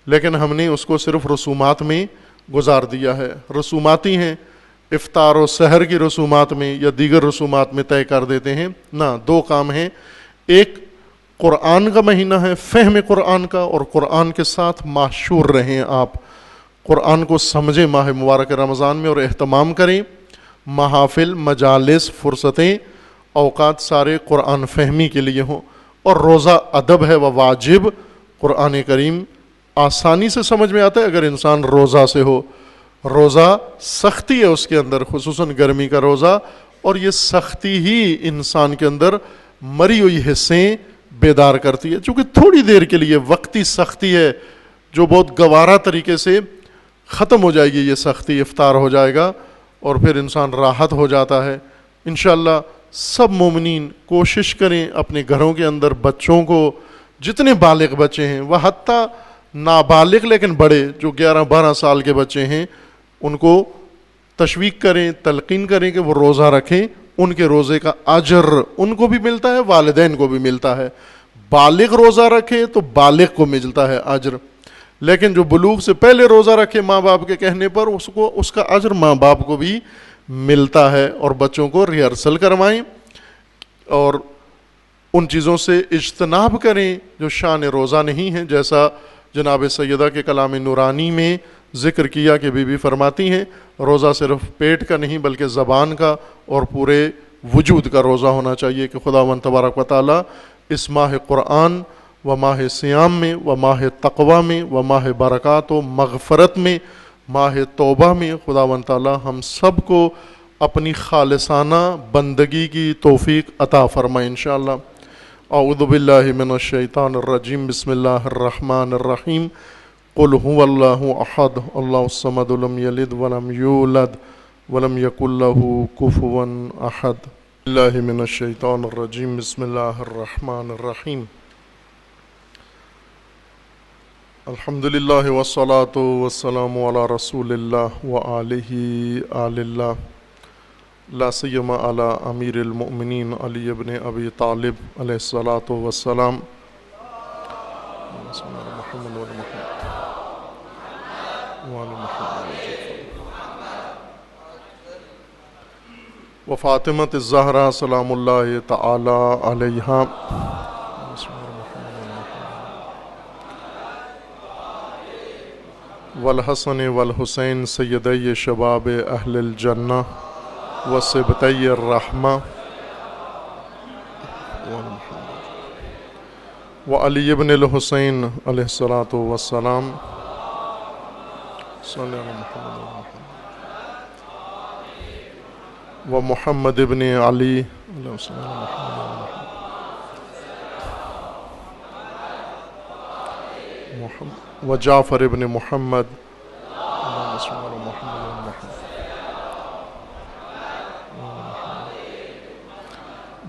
لیکن ہم نے اس کو صرف رسومات میں گزار دیا ہے۔ رسوماتی ہیں، افطار و سحر کی رسومات میں یا دیگر رسومات میں طے کر دیتے ہیں، نہ، دو کام ہیں، ایک قرآن کا مہینہ ہے، فہم قرآن کا، اور قرآن کے ساتھ معشور رہیں، آپ قرآن کو سمجھیں ماہ مبارک رمضان میں اور اہتمام کریں، محافل، مجالس، فرصتیں، اوقات سارے قرآن فہمی کے لیے ہوں۔ اور روزہ ادب ہے و واجب، قرآن کریم آسانی سے سمجھ میں آتا ہے اگر انسان روزہ سے ہو۔ روزہ سختی ہے اس کے اندر، خصوصاً گرمی کا روزہ، اور یہ سختی ہی انسان کے اندر مری ہوئی حصیں بیدار کرتی ہے، چونکہ تھوڑی دیر کے لیے وقتی سختی ہے جو بہت گوارا طریقے سے ختم ہو جائے گی، یہ سختی افطار ہو جائے گا اور پھر انسان راحت ہو جاتا ہے۔ انشاءاللہ سب مومنین کوشش کریں اپنے گھروں کے اندر بچوں کو، جتنے بالغ بچے ہیں، وہ حتیٰ نابالغ لیکن بڑے جو 11-12 سال کے بچے ہیں، ان کو تشویق کریں، تلقین کریں کہ وہ روزہ رکھیں، ان کے روزے کا اجر ان کو بھی ملتا ہے، والدین کو بھی ملتا ہے۔ بالغ روزہ رکھے تو بالغ کو ملتا ہے اجر، لیکن جو بلوغ سے پہلے روزہ رکھے ماں باپ کے کہنے پر، اس کا اجر ماں باپ کو بھی ملتا ہے۔ اور بچوں کو ریہرسل کروائیں اور ان چیزوں سے اجتناب کریں جو شان روزہ نہیں ہیں، جیسا جناب سیدہ کے کلام نورانی میں ذکر کیا کہ بی بی فرماتی ہیں روزہ صرف پیٹ کا نہیں بلکہ زبان کا اور پورے وجود کا روزہ ہونا چاہیے، کہ خداوند تبارک و تعالی اس ماہ قرآن و ماہ صیام میں و ماہ تقوی میں و ماہ برکات و مغفرت میں، ماہ توبہ میں، خداوند تعالی ہم سب کو اپنی خالصانہ بندگی کی توفیق عطا فرمائے انشاءاللہ۔ اعوذ باللہ من الشیطان الرجیم، بسم اللہ الرحمن الرحیم، قل هو اللہ احد اللہ الصمد لم یلد ولم یولد ولم یکن لہ کفوا احد۔ باللہ من الشیطان الرجیم، بسم اللہ الرحمن الرحیم، الحمدللہ والصلاة والسلام علی رسول اللہ وآلہ آل اللہ، لا سیما علی امیر المؤمنین علی ابن ابی طالب علیہ الصلاۃ والسلام، محمد و فاطمۃ الزہرا سلام اللہ تعالی علیہا، والحسن والحسین سیدی شباب اہل الجنہ وصبطی الرحمہ، وعلی ابن الحسین علیہ الصلاۃ والسلام، صلی اللہ علیہ وسلم، ومحمد ابن علی علیہ السلام، وجعفر ابن محمد،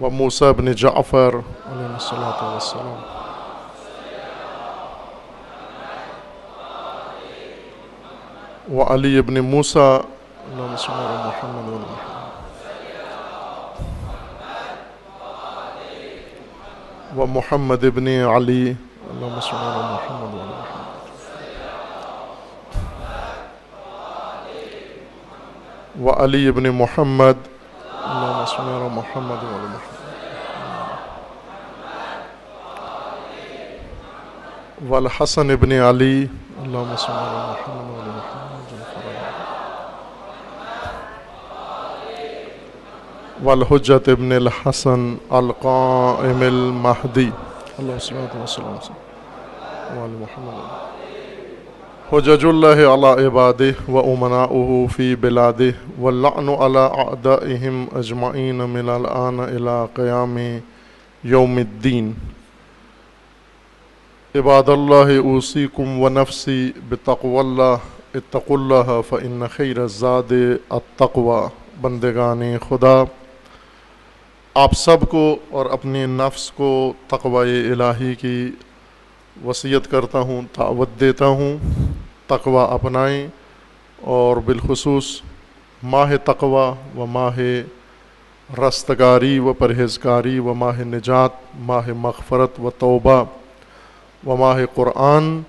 وموسیٰ ابن جعفر علیہ الصلاۃ والسلام، وعلی ابن موسیٰ، اللہم صل علی محمد وعلی محمد، ومحمد ابن علی، اللہم صل علی محمد وعلی محمد، وعلی ابن محمد، اللہم صل علی محمد وعلی محمد، والحسن ابن علی، اللہم صل علی محمد وعلی محمد، والحجت ابن الحسن القائم المہدی، اللہ صلی اللہ علیہ وسلم، وعلی محمد، حجج اللہ علی عبادہ و امناؤہ فی بلادہ واللعن علی اعدائہم اجمعین من الآن الی قیام یوم الدین۔ عباد اللہ اوصیکم و نفسی بتقوی اللہ اتقوا اللہ فإن خیر الزاد التقوی۔ بندگان خدا، آپ سب کو اور اپنے نفس کو تقوی الہی کی وصیت کرتا ہوں، دعوت دیتا ہوں، تقوی اپنائیں، اور بالخصوص ماہ تقوی و ماہ رستگاری و پرہیزگاری و ماہ نجات، ماہ مغفرت و توبہ و ماہ قرآن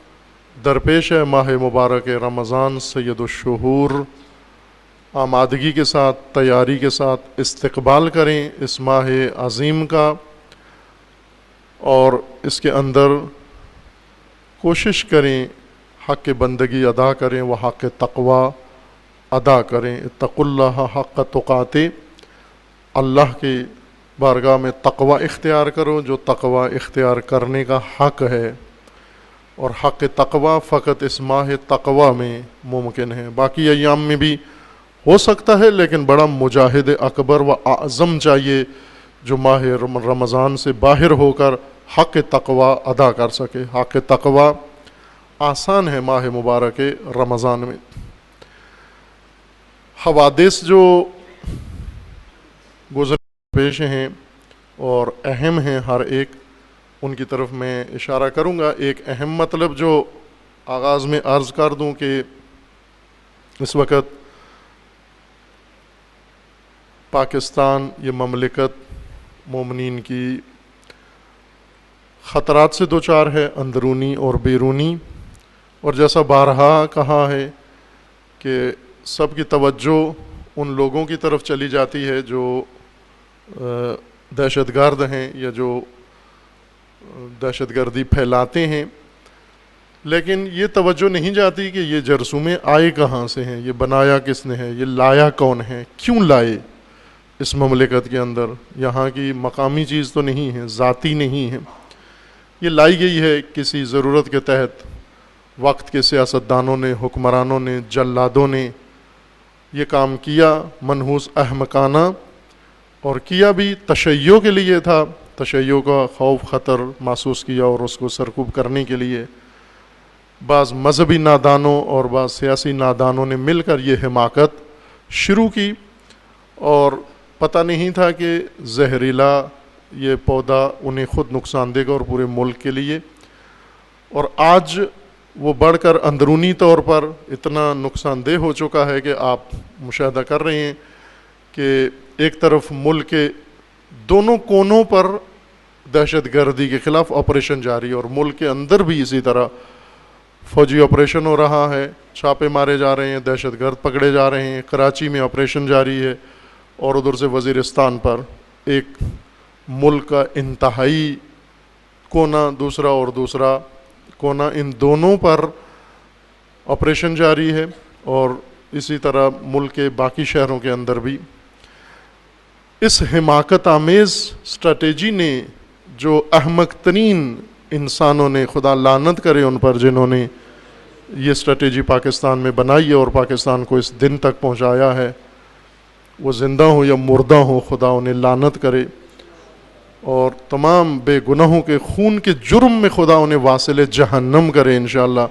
درپیش ہے۔ ماہ مبارک رمضان سید الشہور، آمادگی کے ساتھ، تیاری کے ساتھ استقبال کریں اس ماہ عظیم کا، اور اس کے اندر کوشش کریں حق بندگی ادا کریں، وہ حق تقوی ادا کریں۔ اتقوا اللہ حق تقاتے، اللہ کی بارگاہ میں تقوی اختیار کرو جو تقوی اختیار کرنے کا حق ہے، اور حق تقوی فقط اس ماہ تقوی میں ممکن ہے۔ باقی ایام میں بھی ہو سکتا ہے، لیکن بڑا مجاہد اکبر و اعظم چاہیے جو ماہ رمضان سے باہر ہو کر حق تقوی ادا کر سکے۔ حق تقوی آسان ہے ماہ مبارک رمضان میں۔ حوادث جو گزر پیش ہیں اور اہم ہیں ہر ایک، ان کی طرف میں اشارہ کروں گا۔ ایک اہم مطلب جو آغاز میں عرض کر دوں کہ اس وقت پاکستان یہ مملکت مومنین کی خطرات سے دوچار ہے، اندرونی اور بیرونی، اور جیسا بارہا کہا ہے کہ سب کی توجہ ان لوگوں کی طرف چلی جاتی ہے جو دہشت گرد ہیں یا جو دہشت گردی پھیلاتے ہیں، لیکن یہ توجہ نہیں جاتی کہ یہ جرثومے آئے کہاں سے ہیں، یہ بنایا کس نے ہے، یہ لایا کون ہے، کیوں لائے اس مملکت کے اندر۔ یہاں کی مقامی چیز تو نہیں ہے، ذاتی نہیں ہے، یہ لائی گئی ہے کسی ضرورت کے تحت۔ وقت کے سیاستدانوں نے، حکمرانوں نے، جلادوں نے یہ کام کیا منحوس احمقانہ، اور کیا بھی تشیع کے لیے تھا، تشیع کا خوف خطر محسوس کیا اور اس کو سرکوب کرنے کے لیے بعض مذہبی نادانوں اور بعض سیاسی نادانوں نے مل کر یہ حماقت شروع کی، اور پتہ نہیں تھا کہ زہریلا یہ پودا انہیں خود نقصان دے گا اور پورے ملک کے لیے۔ اور آج وہ بڑھ کر اندرونی طور پر اتنا نقصان دہ ہو چکا ہے کہ آپ مشاہدہ کر رہے ہیں کہ ایک طرف ملک کے دونوں کونوں پر دہشت گردی کے خلاف آپریشن جاری ہے، اور ملک کے اندر بھی اسی طرح فوجی آپریشن ہو رہا ہے، چھاپے مارے جا رہے ہیں، دہشت گرد پکڑے جا رہے ہیں، کراچی میں آپریشن جاری ہے، اور ادھر سے وزیرستان پر ایک ملک کا انتہائی کونا، دوسرا اور دوسرا کونا، ان دونوں پر آپریشن جاری ہے، اور اسی طرح ملک کے باقی شہروں کے اندر بھی۔ اس حماقت آمیز اسٹریٹجی نے جو احمق ترین انسانوں نے، خدا لعنت کرے ان پر، جنہوں نے یہ اسٹریٹجی پاکستان میں بنائی ہے اور پاکستان کو اس دن تک پہنچایا ہے، وہ زندہ ہوں یا مردہ ہوں، خدا انہیں لعنت کرے، اور تمام بے گناہوں کے خون کے جرم میں خدا انہیں واصل جہنم کرے انشاءاللہ۔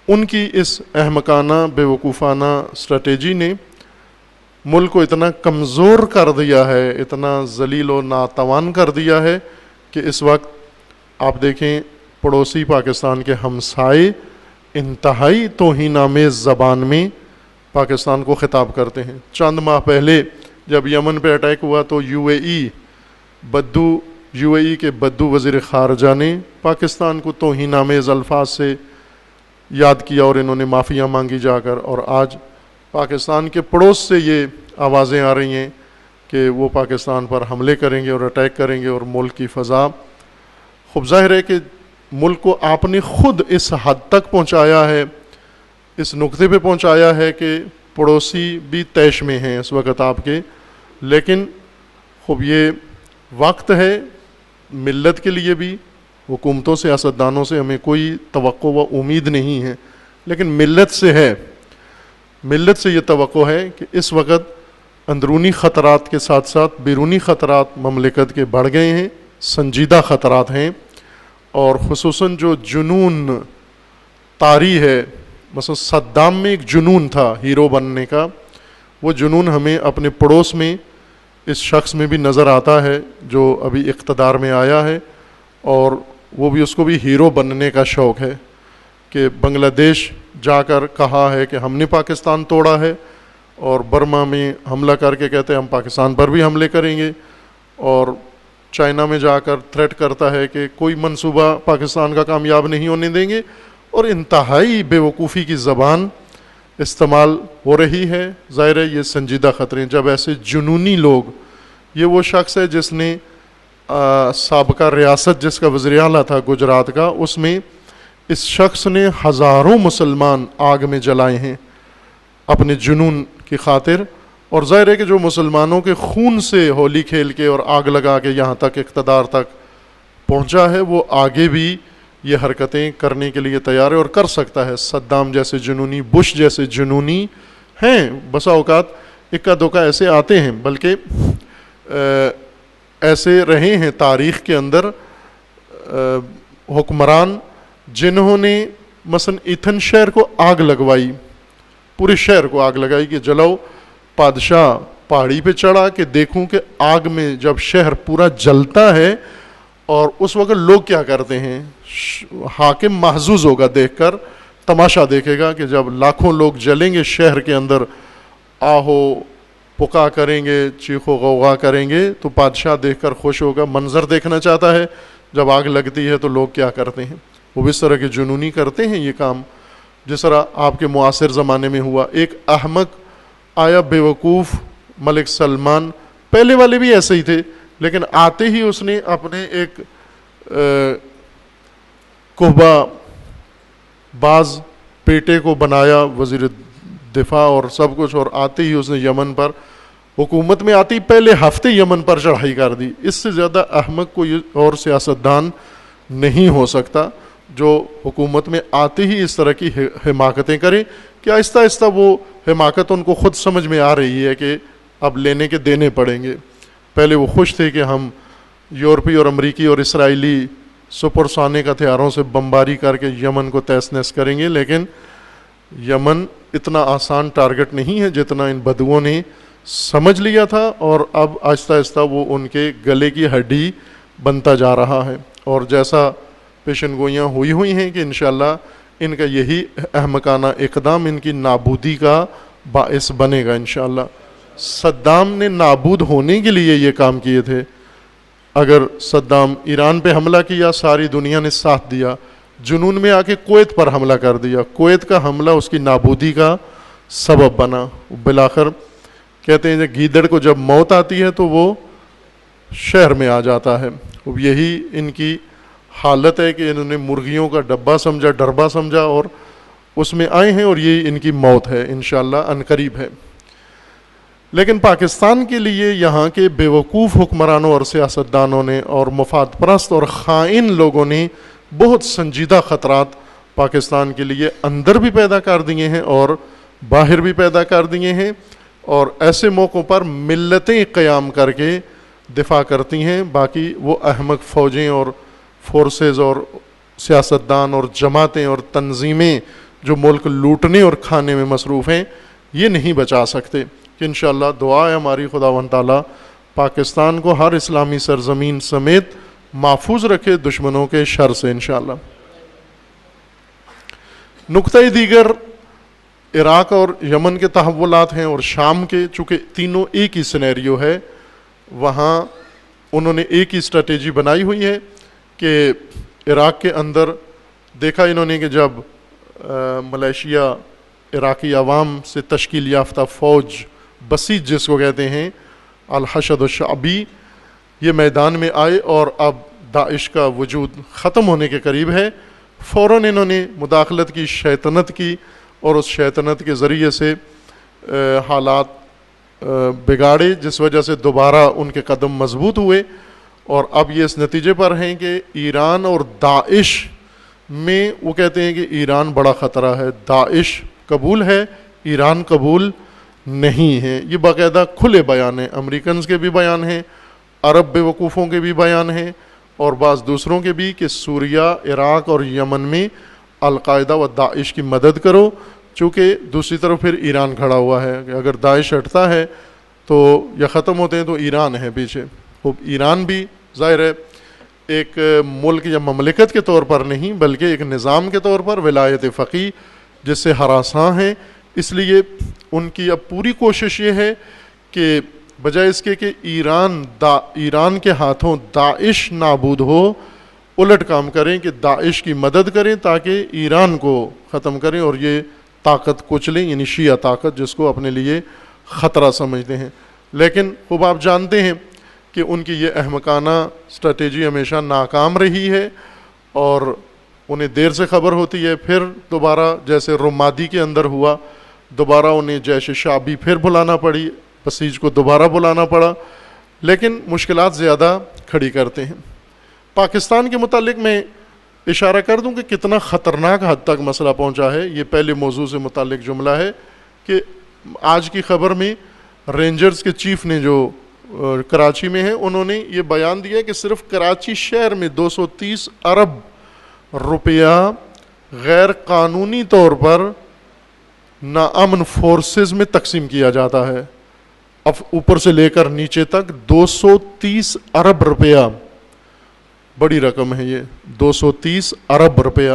ان کی اس احمقانہ بے وقوفانہ اسٹریٹجی نے ملک کو اتنا کمزور کر دیا ہے، اتنا ذلیل و ناتوان کر دیا ہے کہ اس وقت آپ دیکھیں پڑوسی پاکستان کے ہمسائے انتہائی توہین آمیز زبان میں پاکستان کو خطاب کرتے ہیں۔ چند ماہ پہلے جب یمن پہ اٹیک ہوا تو یو اے ای کے بدو وزیر خارجہ نے پاکستان کو توہین آمیز الفاظ سے یاد کیا، اور انہوں نے معافیاں مانگی جا کر، اور آج پاکستان کے پڑوس سے یہ آوازیں آ رہی ہیں کہ وہ پاکستان پر حملے کریں گے اور اٹیک کریں گے، اور ملک کی فضا۔ خوب ظاہر ہے کہ ملک کو آپ نے خود اس حد تک پہنچایا ہے، اس نقطے پہ پہنچایا ہے کہ پڑوسی بھی طیش میں ہیں اس وقت آپ کے، لیکن خوب یہ وقت ہے ملت کے لیے بھی حکومتوں سیاستدانوں سے ہمیں کوئی توقع و امید نہیں ہے، لیکن ملت سے ہے. ملت سے یہ توقع ہے کہ اس وقت اندرونی خطرات کے ساتھ ساتھ بیرونی خطرات مملکت کے بڑھ گئے ہیں، سنجیدہ خطرات ہیں، اور خصوصاً جو جنون طاری ہے، مثلا صدام میں ایک جنون تھا ہیرو بننے کا، وہ جنون ہمیں اپنے پڑوس میں اس شخص میں بھی نظر آتا ہے جو ابھی اقتدار میں آیا ہے، اور وہ بھی اس کو بھی ہیرو بننے کا شوق ہے کہ بنگلہ دیش جا کر کہا ہے کہ ہم نے پاکستان توڑا ہے، اور برما میں حملہ کر کے کہتے ہیں ہم پاکستان پر بھی حملے کریں گے، اور چائنا میں جا کر تھریٹ کرتا ہے کہ کوئی منصوبہ پاکستان کا کامیاب نہیں ہونے دیں گے، اور انتہائی بے وقوفی کی زبان استعمال ہو رہی ہے. ظاہر ہے یہ سنجیدہ خطرے ہیں. جب ایسے جنونی لوگ، یہ وہ شخص ہے جس نے سابقہ ریاست جس کا وزیر اعلیٰ تھا گجرات کا، اس میں اس شخص نے ہزاروں مسلمان آگ میں جلائے ہیں اپنے جنون کی خاطر، اور ظاہر ہے کہ جو مسلمانوں کے خون سے ہولی کھیل کے اور آگ لگا کے یہاں تک اقتدار تک پہنچا ہے، وہ آگے بھی یہ حرکتیں کرنے کے لیے تیار ہے اور کر سکتا ہے. صدام جیسے جنونی، بش جیسے جنونی ہیں، بسا اوقات اکا دکا ایسے آتے ہیں، بلکہ ایسے رہے ہیں تاریخ کے اندر حکمران جنہوں نے مثلا ایتھن شہر کو آگ لگوائی، پورے شہر کو آگ لگائی کہ جلاؤ. بادشاہ پہاڑی پہ چڑھا کہ دیکھوں کہ آگ میں جب شہر پورا جلتا ہے، اور اس وقت لوگ کیا کرتے ہیں، حاکم محظوظ ہوگا دیکھ کر، تماشا دیکھے گا کہ جب لاکھوں لوگ جلیں گے شہر کے اندر، آہو پکا کریں گے، چیخو غوغا کریں گے، تو بادشاہ دیکھ کر خوش ہوگا، منظر دیکھنا چاہتا ہے. جب آگ لگتی ہے تو لوگ کیا کرتے ہیں، وہ بھی اس طرح کے جنونی کرتے ہیں یہ کام، جس طرح آپ کے معاصر زمانے میں ہوا. ایک احمق آیا بے وقوف ملک سلمان، پہلے والے بھی ایسے ہی تھے، لیکن آتے ہی اس نے اپنے ایک کہبہ باز بیٹے کو بنایا وزیر دفاع اور سب کچھ، اور آتے ہی اس نے یمن پر حکومت میں آتی پہلے ہفتے یمن پر چڑھائی کر دی. اس سے زیادہ احمق کوئی اور سیاستدان نہیں ہو سکتا جو حکومت میں آتے ہی اس طرح کی حماقتیں کرے، کہ آہستہ آہستہ وہ حماقت ان کو خود سمجھ میں آ رہی ہے کہ اب لینے کے دینے پڑیں گے. پہلے وہ خوش تھے کہ ہم یورپی اور امریکی اور اسرائیلی سپرسونک ہتھیاروں سے بمباری کر کے یمن کو تہس نہس کریں گے، لیکن یمن اتنا آسان ٹارگٹ نہیں ہے جتنا ان بدوؤں نے سمجھ لیا تھا، اور اب آہستہ آہستہ وہ ان کے گلے کی ہڈی بنتا جا رہا ہے. اور جیسا پیشن گوئیاں ہوئی ہیں کہ انشاءاللہ ان کا یہی احمقانہ اقدام ان کی نابودی کا باعث بنے گا انشاءاللہ. صدام نے نابود ہونے کے لیے یہ کام کیے تھے. اگر صدام ایران پہ حملہ کیا، ساری دنیا نے ساتھ دیا، جنون میں آ کے کویت پر حملہ کر دیا، کویت کا حملہ اس کی نابودی کا سبب بنا. بالآخر کہتے ہیں کہ گیدڑ کو جب موت آتی ہے تو وہ شہر میں آ جاتا ہے. اب یہی ان کی حالت ہے کہ انہوں نے مرغیوں کا ڈبہ سمجھا، ڈربہ سمجھا، اور اس میں آئے ہیں، اور یہ ان کی موت ہے انشاءاللہ عنقریب ہے. لیکن پاکستان کے لیے یہاں کے بے وقوف حکمرانوں اور سیاستدانوں نے اور مفاد پرست اور خائن لوگوں نے بہت سنجیدہ خطرات پاکستان کے لیے اندر بھی پیدا کر دیے ہیں اور باہر بھی پیدا کر دیے ہیں، اور ایسے موقعوں پر ملتیں قیام کر کے دفاع کرتی ہیں. باقی وہ احمق فوجیں اور فورسز اور سیاستدان اور جماعتیں اور تنظیمیں جو ملک لوٹنے اور کھانے میں مصروف ہیں، یہ نہیں بچا سکتے. کہ انشاءاللہ دعا ہے ہماری خداوند تعالیٰ پاکستان کو ہر اسلامی سرزمین سمیت محفوظ رکھے دشمنوں کے شر سے انشاءاللہ. نقطۂ دیگر عراق اور یمن کے تحولات ہیں، اور شام کے، چونکہ تینوں ایک ہی سینیریو ہے، وہاں انہوں نے ایک ہی اسٹریٹجی بنائی ہوئی ہے کہ عراق کے اندر دیکھا انہوں نے کہ جب ملیشیا عراقی عوام سے تشکیل یافتہ فوج بسیج جس کو کہتے ہیں الحشد الشعبی، یہ میدان میں آئے اور اب داعش کا وجود ختم ہونے کے قریب ہے، فوراً انہوں نے مداخلت کی، شیطنت کی، اور اس شیطنت کے ذریعے سے حالات بگاڑے، جس وجہ سے دوبارہ ان کے قدم مضبوط ہوئے، اور اب یہ اس نتیجے پر ہیں کہ ایران اور داعش میں وہ کہتے ہیں کہ ایران بڑا خطرہ ہے، داعش قبول ہے، ایران قبول نہیں ہے۔ یہ باقاعدہ کھلے بیان ہیں، امریکنز کے بھی بیان ہیں، عرب بیوقوفوں کے بھی بیان ہیں، اور بعض دوسروں کے بھی، کہ سوریہ، عراق اور یمن میں القاعدہ و داعش کی مدد کرو، چونکہ دوسری طرف پھر ایران کھڑا ہوا ہے کہ اگر داعش ہٹتا ہے تو یا ختم ہوتے ہیں تو ایران ہے پیچھے۔ وہ ایران بھی ظاہر ہے ایک ملک یا مملکت کے طور پر نہیں بلکہ ایک نظام کے طور پر ولایت فقیہ جس سے ہراساں ہیں، اس لیے ان کی اب پوری کوشش یہ ہے کہ بجائے اس کے کہ ایران کے ہاتھوں داعش نابود ہو، الٹ کام کریں کہ داعش کی مدد کریں تاکہ ایران کو ختم کریں اور یہ طاقت کچلیں، یعنی شیعہ طاقت جس کو اپنے لیے خطرہ سمجھتے ہیں۔ لیکن خوب آپ جانتے ہیں کہ ان کی یہ احمقانہ اسٹریٹجی ہمیشہ ناکام رہی ہے، اور انہیں دیر سے خبر ہوتی ہے، پھر دوبارہ جیسے رمادی کے اندر ہوا، دوبارہ انہیں جیش شعبی پھر بلانا پڑی، بسیج کو دوبارہ بلانا پڑا، لیکن مشکلات زیادہ کھڑی کرتے ہیں۔ پاکستان کے متعلق میں اشارہ کر دوں کہ کتنا خطرناک حد تک مسئلہ پہنچا ہے۔ یہ پہلے موضوع سے متعلق جملہ ہے کہ آج کی خبر میں رینجرز کے چیف نے جو کراچی میں ہیں، انہوں نے یہ بیان دیا کہ صرف کراچی شہر میں 230 ارب روپیہ غیر قانونی طور پر ناامن فورسز میں تقسیم کیا جاتا ہے۔ اب اوپر سے لے کر نیچے تک 230 ارب روپیہ، بڑی رقم ہے یہ، 230 ارب روپیہ،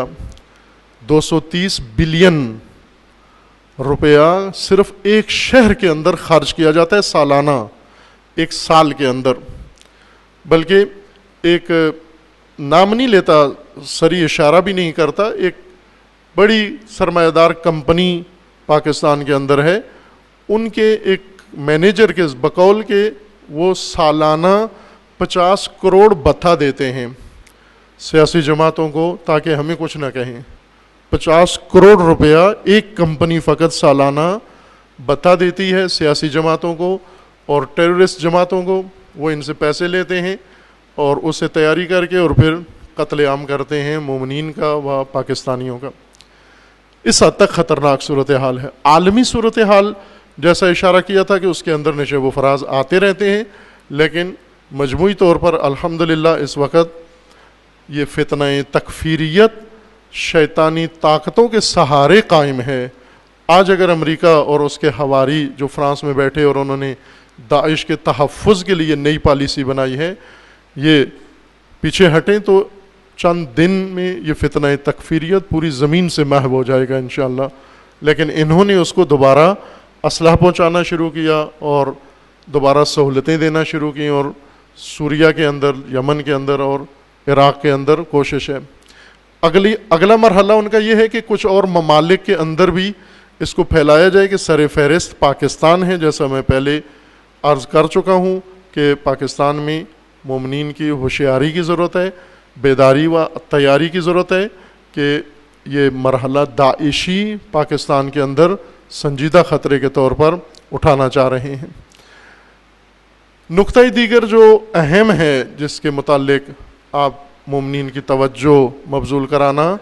230 بلین روپیہ صرف ایک شہر کے اندر خرچ کیا جاتا ہے سالانہ، ایک سال کے اندر۔ بلکہ ایک نام نہیں لیتا، سری اشارہ بھی نہیں کرتا، ایک بڑی سرمایہ دار کمپنی پاکستان کے اندر ہے، ان کے ایک مینیجر کے بقول کے وہ سالانہ 50 کروڑ بھتہ دیتے ہیں سیاسی جماعتوں کو تاکہ ہمیں کچھ نہ کہیں۔ 50 کروڑ روپیہ ایک کمپنی فقط سالانہ بھتہ دیتی ہے سیاسی جماعتوں کو اور ٹیررسٹ جماعتوں کو، وہ ان سے پیسے لیتے ہیں اور اس سے تیاری کر کے اور پھر قتل عام کرتے ہیں مومنین کا و پاکستانیوں کا۔ اس حد تک خطرناک صورتحال ہے۔ عالمی صورتحال جیسا اشارہ کیا تھا کہ اس کے اندر نشیب و فراز آتے رہتے ہیں، لیکن مجموعی طور پر الحمدللہ اس وقت یہ فتنہ تکفیریت شیطانی طاقتوں کے سہارے قائم ہے۔ آج اگر امریکہ اور اس کے حواری جو فرانس میں بیٹھے اور انہوں نے داعش کے تحفظ کے لیے نئی پالیسی بنائی ہے، یہ پیچھے ہٹیں تو چند دن میں یہ فتنہ تکفیریت پوری زمین سے محو ہو جائے گا انشاءاللہ۔ لیکن انہوں نے اس کو دوبارہ اسلحہ پہنچانا شروع کیا اور دوبارہ سہولتیں دینا شروع کی، اور سوریہ کے اندر، یمن کے اندر اور عراق کے اندر کوشش ہے۔ اگلا مرحلہ ان کا یہ ہے کہ کچھ اور ممالک کے اندر بھی اس کو پھیلایا جائے کہ سر فہرست پاکستان ہے، جیسا میں پہلے عرض کر چکا ہوں کہ پاکستان میں مومنین کی ہوشیاری کی ضرورت ہے، بیداری و تیاری کی ضرورت ہے کہ یہ مرحلہ داعشی پاکستان کے اندر سنجیدہ خطرے کے طور پر اٹھانا چاہ رہے ہیں۔ نقطہ دیگر جو اہم ہے جس کے متعلق آپ مومنین کی توجہ مبذول کرانا،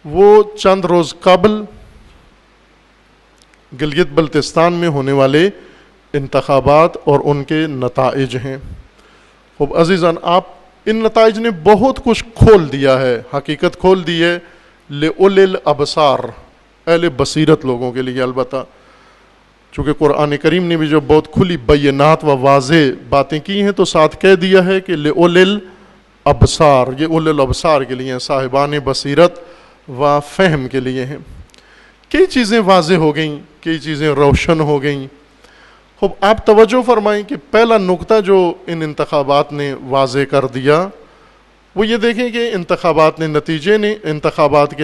وہ چند روز قبل گلگت بلتستان میں ہونے والے انتخابات اور ان کے نتائج ہیں۔ خوب عزیزان، آپ ان نتائج نے بہت کچھ کھول دیا ہے، حقیقت کھول دی ہے لِأُولِي الْأَبْصَارِ، اہل بصیرت لوگوں کے لیے۔ البتہ چونکہ قرآن کریم نے بھی جو بہت کھلی بینات و واضح باتیں کی ہیں تو ساتھ کہہ دیا ہے کہ لِأُولِي الْأَبْصَارِ، یہ اُولِي الْأَبْصَارِ کے لیے ہیں، صاحبان بصیرت و فہم کے لیے ہیں۔ کئی چیزیں واضح ہو گئیں، کئی چیزیں روشن ہو گئیں۔ خوب آپ توجہ فرمائیں کہ پہلا نقطہ جو ان انتخابات نے واضح کر دیا وہ یہ دیکھیں کہ انتخابات کے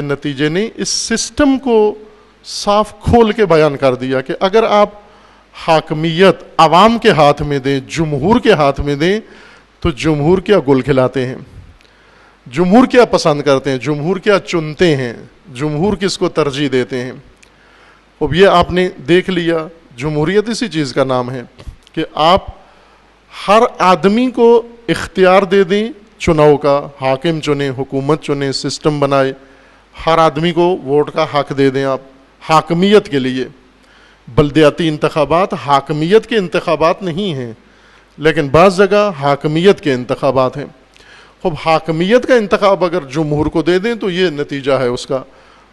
نتیجے نے اس سسٹم کو صاف کھول کے بیان کر دیا کہ اگر آپ حاکمیت عوام کے ہاتھ میں دیں، جمہور کے ہاتھ میں دیں، تو جمہور کیا گل کھلاتے ہیں، جمہور کیا پسند کرتے ہیں، جمہور کیا چنتے ہیں، جمہور کس کو ترجیح دیتے ہیں۔ اب یہ آپ نے دیکھ لیا، جمہوریت اسی چیز کا نام ہے کہ آپ ہر آدمی کو اختیار دے دیں چناؤ کا، حاکم چنیں، حکومت چنیں، سسٹم بنائے، ہر آدمی کو ووٹ کا حق دے دیں آپ حاکمیت کے لیے۔ بلدیاتی انتخابات حاکمیت کے انتخابات نہیں ہیں، لیکن بعض جگہ حاکمیت کے انتخابات ہیں۔ خب حاکمیت کا انتخاب اگر جمہور کو دے دیں تو یہ نتیجہ ہے اس کا۔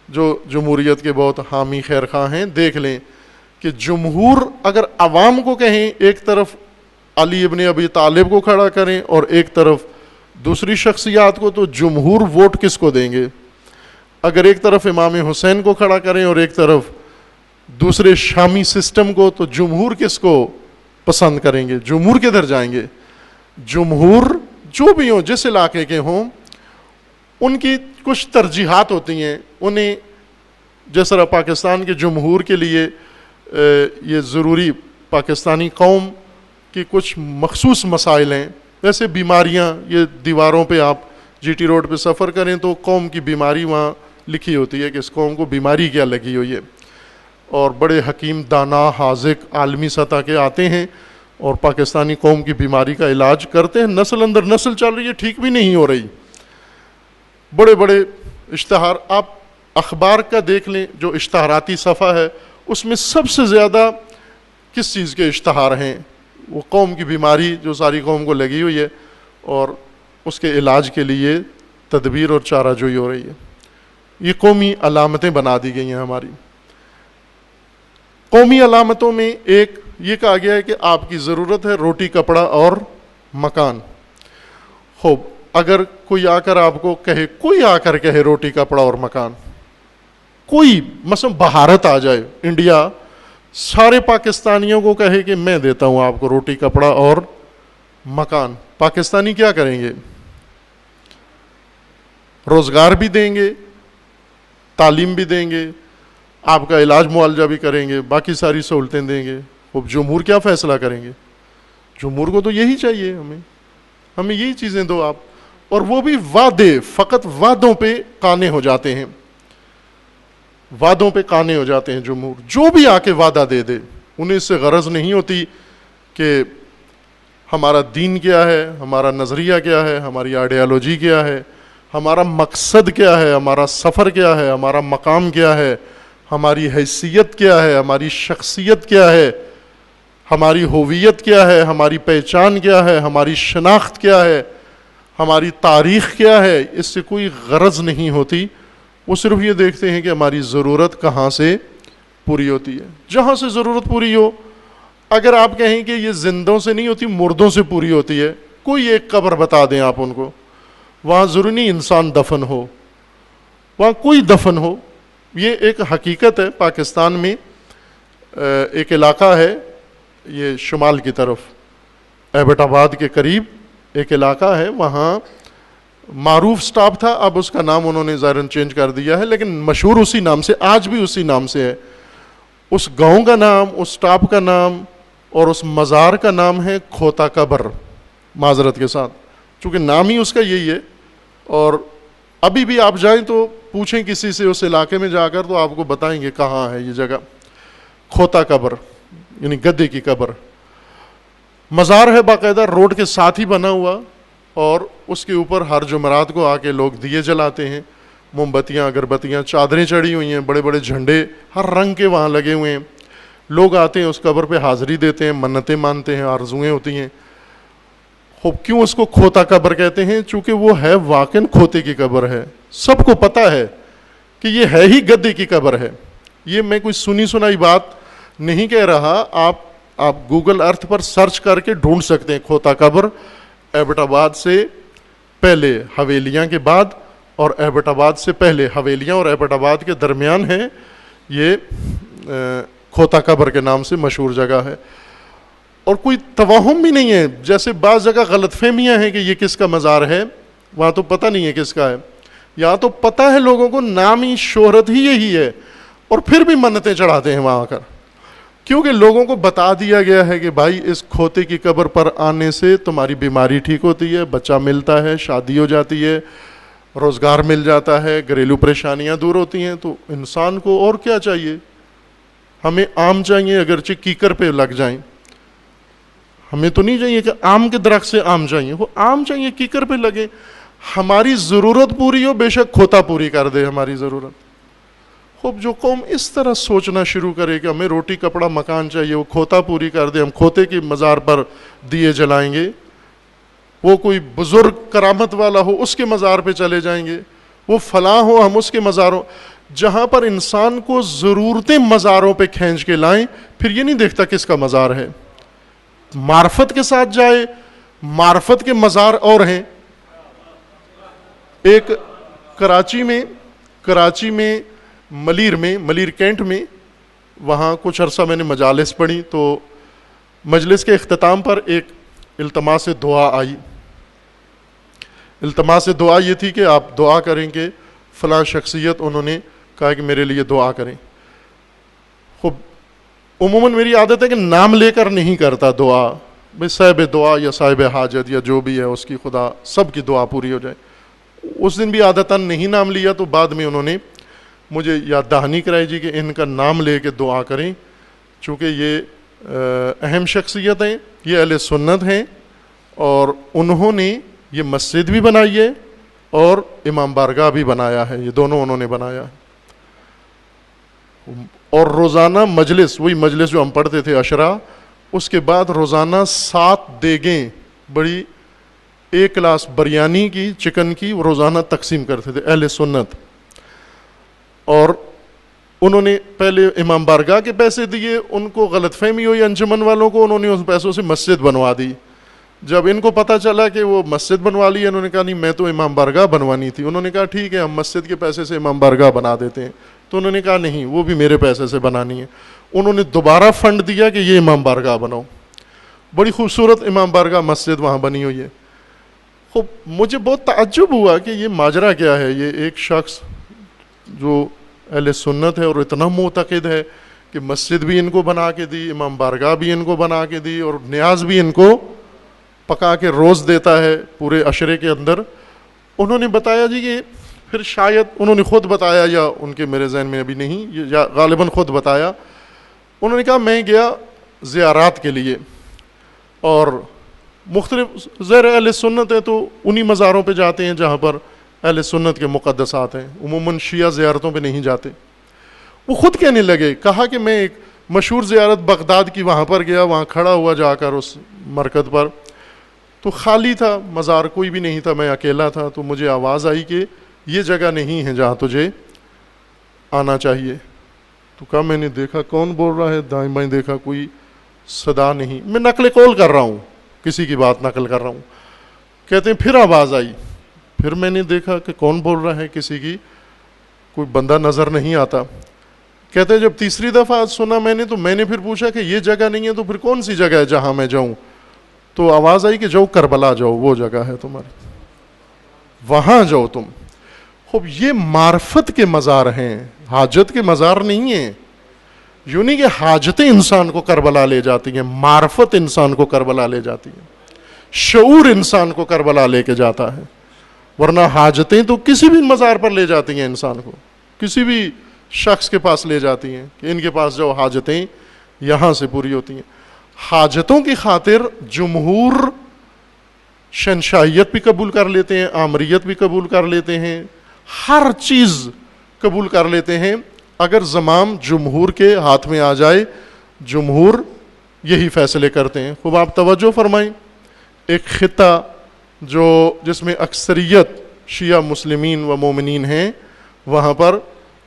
جو جمہوریت کے بہت حامی خیر خواہ ہیں دیکھ لیں کہ جمہور اگر عوام کو کہیں ایک طرف علی ابن ابی طالب کو کھڑا کریں اور ایک طرف دوسری شخصیات کو، تو جمہور ووٹ کس کو دیں گے؟ اگر ایک طرف امام حسین کو کھڑا کریں اور ایک طرف دوسرے شامی سسٹم کو، تو جمہور کس کو پسند کریں گے؟ جمہور کدھر جائیں گے؟ جمہور جو بھی ہوں، جس علاقے کے ہوں، ان کی کچھ ترجیحات ہوتی ہیں، انہیں جس طرح پاکستان کے جمہور کے لیے یہ ضروری پاکستانی قوم کی کچھ مخصوص مسائل ہیں، جیسے بیماریاں، یہ دیواروں پہ آپ جی ٹی روڈ پہ سفر کریں تو قوم کی بیماری وہاں لکھی ہوتی ہے کہ اس قوم کو بیماری کیا لگی ہوئی ہے، اور بڑے حکیم دانا حاذق عالمی سطح کے آتے ہیں اور پاکستانی قوم کی بیماری کا علاج کرتے ہیں۔ نسل اندر نسل چل رہی ہے، ٹھیک بھی نہیں ہو رہی۔ بڑے بڑے اشتہار آپ اخبار کا دیکھ لیں، جو اشتہاراتی صفحہ ہے اس میں سب سے زیادہ کس چیز کے اشتہار ہیں؟ وہ قوم کی بیماری جو ساری قوم کو لگی ہوئی ہے اور اس کے علاج کے لیے تدبیر اور چارہ جوئی ہو رہی ہے۔ یہ قومی علامتیں بنا دی گئی ہیں ہماری۔ قومی علامتوں میں ایک یہ کہا گیا ہے کہ آپ کی ضرورت ہے روٹی، کپڑا اور مکان۔ خوب اگر کوئی آ کر آپ کو کہے، کوئی آ کر کہے روٹی، کپڑا اور مکان، کوئی مثلا بھارت آ جائے، انڈیا، سارے پاکستانیوں کو کہے کہ میں دیتا ہوں آپ کو روٹی، کپڑا اور مکان، پاکستانی کیا کریں گے؟ روزگار بھی دیں گے، تعلیم بھی دیں گے، آپ کا علاج معالجہ بھی کریں گے، باقی ساری سہولتیں دیں گے۔ اب جمہور کیا فیصلہ کریں گے؟ جمہور کو تو یہی چاہیے، ہمیں یہی چیزیں دو آپ، اور وہ بھی وعدے، فقط وعدوں پہ قانے ہو جاتے ہیں، وعدوں پہ قانے ہو جاتے ہیں جمہور، جو بھی آ کے وعدہ دے دے، انہیں اس سے غرض نہیں ہوتی کہ ہمارا دین کیا ہے، ہمارا نظریہ کیا ہے، ہماری آئیڈیالوجی کیا ہے، ہمارا مقصد کیا ہے، ہمارا سفر کیا ہے، ہمارا مقام کیا ہے، ہماری حیثیت کیا ہے، ہماری شخصیت کیا ہے، ہماری ہویت کیا ہے، ہماری پہچان کیا ہے، ہماری شناخت کیا ہے، ہماری تاریخ کیا ہے، اس سے کوئی غرض نہیں ہوتی۔ وہ صرف یہ دیکھتے ہیں کہ ہماری ضرورت کہاں سے پوری ہوتی ہے، جہاں سے ضرورت پوری ہو۔ اگر آپ کہیں کہ یہ زندوں سے نہیں ہوتی، مردوں سے پوری ہوتی ہے، کوئی ایک قبر بتا دیں آپ ان کو، وہاں ضروری نہیں انسان دفن ہو، وہاں کوئی دفن ہو۔ یہ ایک حقیقت ہے۔ پاکستان میں ایک علاقہ ہے، یہ شمال کی طرف ایبٹ آباد کے قریب ایک علاقہ ہے، وہاں معروف سٹاپ تھا، اب اس کا نام انہوں نے ظاہراً چینج کر دیا ہے، لیکن مشہور اسی نام سے، آج بھی اسی نام سے ہے۔ اس گاؤں کا نام، اس سٹاپ کا نام اور اس مزار کا نام ہے کھوتا قبر، معذرت کے ساتھ، چونکہ نام ہی اس کا یہی ہے۔ اور ابھی بھی آپ جائیں تو پوچھیں کسی سے اس علاقے میں جا کر، تو آپ کو بتائیں گے کہاں ہے یہ جگہ، کھوتا قبر یعنی گدے کی قبر۔ مزار ہے باقاعدہ، روڈ کے ساتھ ہی بنا ہوا، اور اس کے اوپر ہر جمعرات کو آ کے لوگ دیے جلاتے ہیں، موم بتیاں، اگربتیاں، چادریں چڑھی ہوئی ہیں، بڑے بڑے جھنڈے ہر رنگ کے وہاں لگے ہوئے ہیں۔ لوگ آتے ہیں اس قبر پہ حاضری دیتے ہیں، منتیں مانتے ہیں، آرزوئیں ہوتی ہیں۔ خوب کیوں اس کو کھوتا قبر کہتے ہیں؟ چونکہ وہ ہے واقعاً کھوتے کی قبر ہے، سب کو پتہ ہے کہ یہ ہے ہی گدے کی قبر ہے۔ یہ میں کوئی سنی سنائی بات نہیں کہہ رہا، آپ گوگل ارتھ پر سرچ کر کے ڈھونڈ سکتے ہیں کھوتا قبر۔ ایبٹ آباد سے پہلے حویلیاں کے بعد، اور ایبٹ آباد سے پہلے حویلیاں اور ایبٹ آباد کے درمیان ہے، یہ کھوتا قبر کے نام سے مشہور جگہ ہے۔ اور کوئی توہم بھی نہیں ہے، جیسے بعض جگہ غلط فہمیاں ہیں کہ یہ کس کا مزار ہے، وہاں تو پتہ نہیں ہے کس کا ہے، یہاں تو پتہ ہے لوگوں کو، نامی شہرت ہی یہی ہے، اور پھر بھی منتیں چڑھاتے ہیں وہاں آ کر، کیونکہ لوگوں کو بتا دیا گیا ہے کہ بھائی اس کھوتے کی قبر پر آنے سے تمہاری بیماری ٹھیک ہوتی ہے، بچہ ملتا ہے، شادی ہو جاتی ہے، روزگار مل جاتا ہے، گھریلو پریشانیاں دور ہوتی ہیں۔ تو انسان کو اور کیا چاہیے؟ ہمیں آم چاہیے، اگرچہ کیکر پہ لگ جائیں، ہمیں تو نہیں چاہیے کہ آم کے درخت سے آم چاہیے، وہ آم چاہیے کیکر پہ لگے، ہماری ضرورت پوری ہو، بے شک کھوتا پوری کر دے ہماری ضرورت۔ خوب جو قوم اس طرح سوچنا شروع کرے کہ ہمیں روٹی کپڑا مکان چاہیے، وہ کھوتا پوری کر دے، ہم کھوتے کی مزار پر دیے جلائیں گے، وہ کوئی بزرگ کرامت والا ہو اس کے مزار پہ چلے جائیں گے، وہ فلاں ہو ہم اس کے مزاروں، جہاں پر انسان کو ضرورتیں مزاروں پہ کھینچ کے لائیں، پھر یہ نہیں دیکھتا کس کا مزار ہے، معرفت کے ساتھ جائے، معرفت کے مزار اور ہیں۔ ایک کراچی میں ملیر کینٹ میں، وہاں کچھ عرصہ میں نے مجالس پڑھی، تو مجلس کے اختتام پر ایک التماس دعا آئی۔ التماس دعا یہ تھی کہ آپ دعا کریں کہ فلاں شخصیت، انہوں نے کہا کہ میرے لیے دعا کریں۔ خوب عموماً میری عادت ہے کہ نام لے کر نہیں کرتا دعا، بھئی صاحب دعا یا صاحب حاجت یا جو بھی ہے اس کی خدا سب کی دعا پوری ہو جائے۔ اس دن بھی عادتاً نہیں نام لیا، تو بعد میں انہوں نے مجھے یاد دہانی کرائی جی کہ ان کا نام لے کے دعا کریں، چونکہ یہ اہم شخصیت ہیں، یہ اہل سنت ہیں، اور انہوں نے یہ مسجد بھی بنائی ہے اور امام بارگاہ بھی بنایا ہے، یہ دونوں انہوں نے بنایا ہے۔ اور روزانہ مجلس، وہی مجلس جو ہم پڑھتے تھے عشرہ، اس کے بعد روزانہ 7 دیگیں بڑی، 1 گلاس بریانی کی، چکن کی، روزانہ تقسیم کرتے تھے اہل سنت۔ اور انہوں نے پہلے امام بارگاہ کے پیسے دیے، ان کو غلط فہمی ہوئی انجمن والوں کو، انہوں نے اس پیسوں سے مسجد بنوا دی۔ جب ان کو پتہ چلا کہ وہ مسجد بنوا لی، انہوں نے کہا نہیں میں تو امام بارگاہ بنوانی تھی۔ انہوں نے کہا ٹھیک ہے ہم مسجد کے پیسے سے امام بارگاہ بنا دیتے ہیں، تو انہوں نے کہا نہیں وہ بھی میرے پیسے سے بنانی ہے۔ انہوں نے دوبارہ فنڈ دیا کہ یہ امام بارگاہ بناؤ، بڑی خوبصورت امام بارگاہ مسجد وہاں بنی ہوئی ہے۔ خوب مجھے بہت تعجب ہوا کہ یہ ماجرا کیا ہے، یہ ایک شخص جو اہل سنت ہے اور اتنا معتقد ہے کہ مسجد بھی ان کو بنا کے دی، امام بارگاہ بھی ان کو بنا کے دی، اور نیاز بھی ان کو پکا کے روز دیتا ہے پورے عشرے کے اندر۔ انہوں نے بتایا جی کہ پھر شاید انہوں نے خود بتایا یا ان کے میرے ذہن میں ابھی نہیں، یا غالباً خود بتایا، انہوں نے کہا میں گیا زیارات کے لیے، اور مختلف زیر اہل سنت ہے تو انہی مزاروں پہ جاتے ہیں جہاں پر اہل سنت کے مقدسات ہیں، عموماً شیعہ زیارتوں پہ نہیں جاتے۔ وہ خود کہنے لگے، کہا کہ میں ایک مشہور زیارت بغداد کی وہاں پر گیا، وہاں کھڑا ہوا جا کر اس مرکز پر، تو خالی تھا مزار، کوئی بھی نہیں تھا، میں اکیلا تھا، تو مجھے آواز آئی کہ یہ جگہ نہیں ہے جہاں تجھے آنا چاہیے۔ تو کہا میں نے دیکھا کون بول رہا ہے، دائیں بائیں دیکھا کوئی صدا نہیں، میں نقل قول کر رہا ہوں، کسی کی بات نقل کر رہا ہوں۔ کہتے ہیں پھر آواز آئی، پھر میں نے دیکھا کہ کون بول رہا ہے، کسی کی کوئی بندہ نظر نہیں آتا۔ کہتے ہیں جب تیسری دفعہ سنا میں نے، تو میں نے پھر پوچھا کہ یہ جگہ نہیں ہے تو پھر کون سی جگہ ہے جہاں میں جاؤں؟ تو آواز آئی کہ جاؤ کربلا جاؤ، وہ جگہ ہے تمہاری، وہاں جاؤ تم۔ خوب یہ معرفت کے مزار ہیں، حاجت کے مزار نہیں ہیں۔ یوں نہیں کہ حاجتیں انسان کو کربلا لے جاتی ہیں، معرفت انسان کو کربلا لے جاتی ہے، شعور انسان کو کربلا لے کے جاتا ہے، ورنہ حاجتیں تو کسی بھی مزار پر لے جاتی ہیں انسان کو، کسی بھی شخص کے پاس لے جاتی ہیں کہ ان کے پاس جو حاجتیں یہاں سے پوری ہوتی ہیں۔ حاجتوں کی خاطر جمہور شہنشاہیت بھی قبول کر لیتے ہیں، آمریت بھی قبول کر لیتے ہیں، ہر چیز قبول کر لیتے ہیں اگر زمام جمہور کے ہاتھ میں آ جائے، جمہور یہی فیصلے کرتے ہیں۔ خوب آپ توجہ فرمائیں، ایک خطہ جس میں اکثریت شیعہ مسلمین و مومنین ہیں، وہاں پر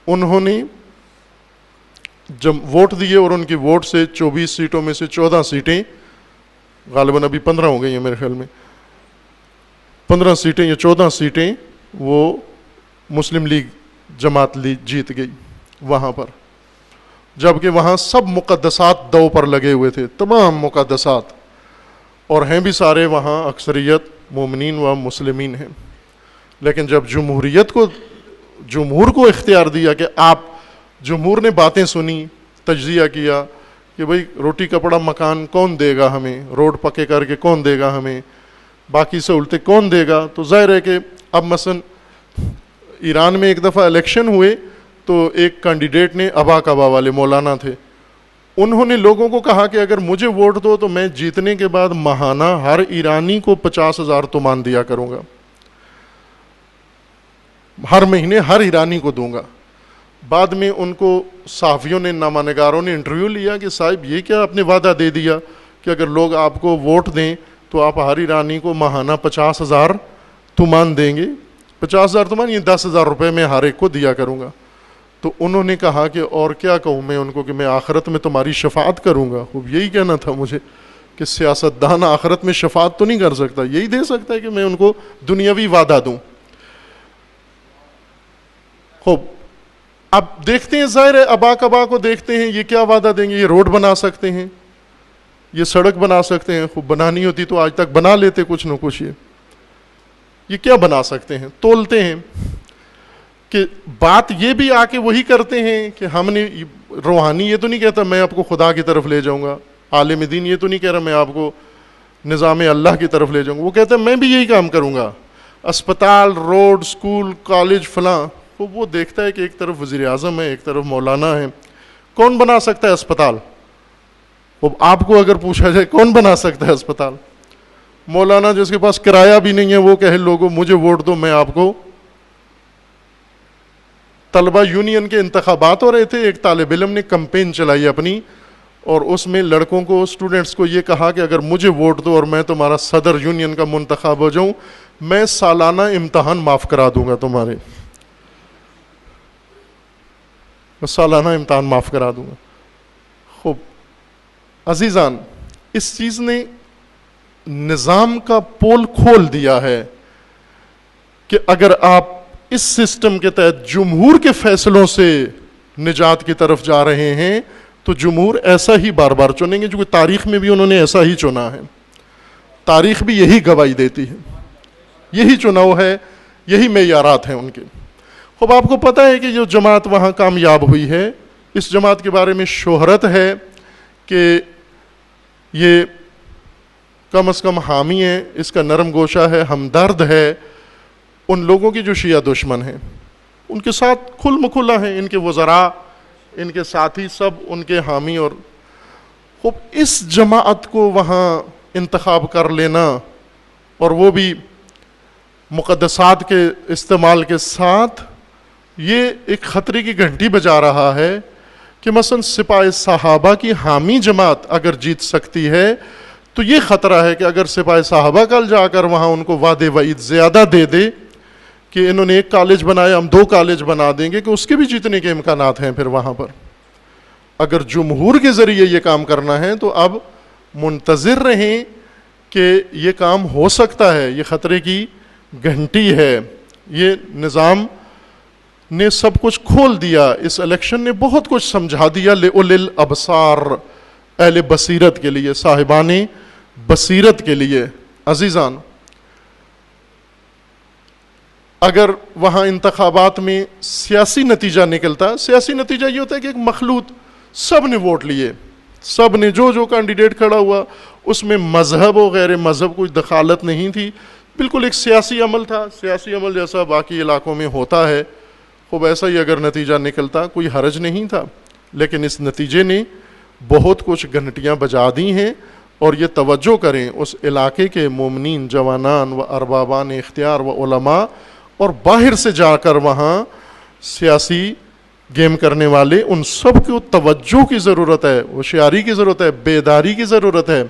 انہوں نے جب ووٹ دیے اور ان کی ووٹ سے 24 سیٹوں میں سے 14 سیٹیں، غالباً ابھی 15 ہو گئی ہیں میرے خیال میں، 15 سیٹیں یا 14 سیٹیں وہ مسلم لیگ جماعت جیت گئی وہاں پر، جبکہ وہاں سب مقدسات دو پر لگے ہوئے تھے، تمام مقدسات، اور ہیں بھی سارے وہاں اکثریت مومنین و مسلمین ہیں۔ لیکن جب جمہور کو اختیار دیا کہ جمہور نے باتیں سنی، تجزیہ کیا کہ بھئی روٹی کپڑا مکان کون دے گا ہمیں، روڈ پکے کر کے کون دے گا ہمیں، باقی سہولتیں کون دے گا، تو ظاہر ہے کہ اب مثلا ایران میں ایک دفعہ الیکشن ہوئے تو ایک کینڈیڈیٹ نے ابا کعبہ والے مولانا تھے، انہوں نے لوگوں کو کہا کہ اگر مجھے ووٹ دو تو میں جیتنے کے بعد ماہانہ ہر ایرانی کو 50,000 تومان دیا کروں گا، ہر مہینے ہر ایرانی کو دوں گا۔ بعد میں ان کو صحافیوں نے، نامہ نگاروں نے انٹرویو لیا کہ صاحب یہ کیا آپ نے وعدہ دے دیا کہ اگر لوگ آپ کو ووٹ دیں تو آپ ہر ایرانی کو ماہانہ 50,000 تومان دیں گے؟ 50,000 تومان یہ 10,000 روپے میں ہر ایک کو دیا کروں گا۔ تو انہوں نے کہا کہ اور کیا کہوں میں ان کو کہ میں آخرت میں تمہاری شفاعت کروں گا۔ خوب یہی کہنا تھا مجھے کہ سیاستدان آخرت میں شفاعت تو نہیں کر سکتا، یہی دے سکتا ہے کہ میں ان کو دنیاوی وعدہ دوں۔ خوب اب دیکھتے ہیں، ظاہر ہے ابا کبا کو دیکھتے ہیں یہ کیا وعدہ دیں گے، یہ روڈ بنا سکتے ہیں، یہ سڑک بنا سکتے ہیں، خوب بنانی ہوتی تو آج تک بنا لیتے کچھ نہ کچھ، یہ کیا بنا سکتے ہیں، تولتے ہیں۔ کہ بات یہ بھی آ کے وہی کرتے ہیں کہ ہم نے، روحانی یہ تو نہیں کہتا میں آپ کو خدا کی طرف لے جاؤں گا، عالم دین یہ تو نہیں کہہ رہا میں آپ کو نظام اللہ کی طرف لے جاؤں گا، وہ کہتا ہے میں بھی یہی کام کروں گا، اسپتال، روڈ، سکول، کالج، فلاں۔ وہ دیکھتا ہے کہ ایک طرف وزیر اعظم ہے، ایک طرف مولانا ہے، کون بنا سکتا ہے اسپتال؟ آپ کو اگر پوچھا جائے کون بنا سکتا ہے اسپتال؟ مولانا جس کے پاس کرایہ بھی نہیں ہے وہ کہے لوگوں مجھے ووٹ دو میں آپ کو۔ طلبہ یونین کے انتخابات ہو رہے تھے، ایک طالب علم نے کمپین چلائی اپنی، اور اس میں لڑکوں کو، اسٹوڈنٹس کو یہ کہا کہ اگر مجھے ووٹ دو اور میں تمہارا صدر یونین کا منتخب ہو جاؤں، میں سالانہ امتحان معاف کرا دوں گا تمہارے، سالانہ امتحان معاف کرا دوں گا۔ خوب عزیزان، اس چیز نے نظام کا پول کھول دیا ہے کہ اگر آپ اس سسٹم کے تحت جمہور کے فیصلوں سے نجات کی طرف جا رہے ہیں تو جمہور ایسا ہی بار بار چنیں گے، جو تاریخ میں بھی انہوں نے ایسا ہی چنا ہے، تاریخ بھی یہی گواہی دیتی ہے، یہی چناؤ ہے، یہی معیارات ہیں ان کے۔ اب آپ کو پتہ ہے کہ جو جماعت وہاں کامیاب ہوئی ہے، اس جماعت کے بارے میں شہرت ہے کہ یہ کم از کم حامی ہے، اس کا نرم گوشہ ہے، ہمدرد ہے ان لوگوں کی جو شیعہ دشمن ہیں، ان کے ساتھ کھل مکھلا ہیں، ان کے وزراء، ان کے ساتھی سب ان کے حامی۔ اور خوب اس جماعت کو وہاں انتخاب کر لینا، اور وہ بھی مقدسات کے استعمال کے ساتھ، یہ ایک خطرے کی گھنٹی بجا رہا ہے کہ مثلا سپاہ صحابہ کی حامی جماعت اگر جیت سکتی ہے تو یہ خطرہ ہے کہ اگر سپاہ صحابہ کل جا کر وہاں ان کو وعدے وعید زیادہ دے دے کہ انہوں نے ایک کالج بنایا ہم 2 کالج بنا دیں گے، کہ اس کے بھی جیتنے کے امکانات ہیں پھر وہاں پر۔ اگر جمہور کے ذریعے یہ کام کرنا ہے تو اب منتظر رہیں کہ یہ کام ہو سکتا ہے، یہ خطرے کی گھنٹی ہے۔ یہ نظام نے سب کچھ کھول دیا، اس الیکشن نے بہت کچھ سمجھا دیا لِأُولِي الْأَبْصَارِ، اہل بصیرت کے لیے، صاحبان بصیرت کے لیے۔ عزیزان، اگر وہاں انتخابات میں سیاسی نتیجہ نکلتا، سیاسی نتیجہ یہ ہوتا ہے کہ ایک مخلوط، سب نے ووٹ لیے، سب نے جو کینڈیڈیٹ کھڑا ہوا اس میں مذہب و غیر مذہب کوئی دخالت نہیں تھی، بالکل ایک سیاسی عمل تھا، سیاسی عمل جیسا باقی علاقوں میں ہوتا ہے۔ خوب ایسا ہی اگر نتیجہ نکلتا کوئی حرج نہیں تھا، لیکن اس نتیجے نے بہت کچھ گھنٹیاں بجا دی ہیں۔ اور یہ توجہ کریں، اس علاقے کے مومنین، جوانان و اربابان اختیار و علماء، اور باہر سے جا کر وہاں سیاسی گیم کرنے والے، ان سب کو توجہ کی ضرورت ہے، ہوشیاری کی ضرورت ہے، بیداری کی ضرورت ہے۔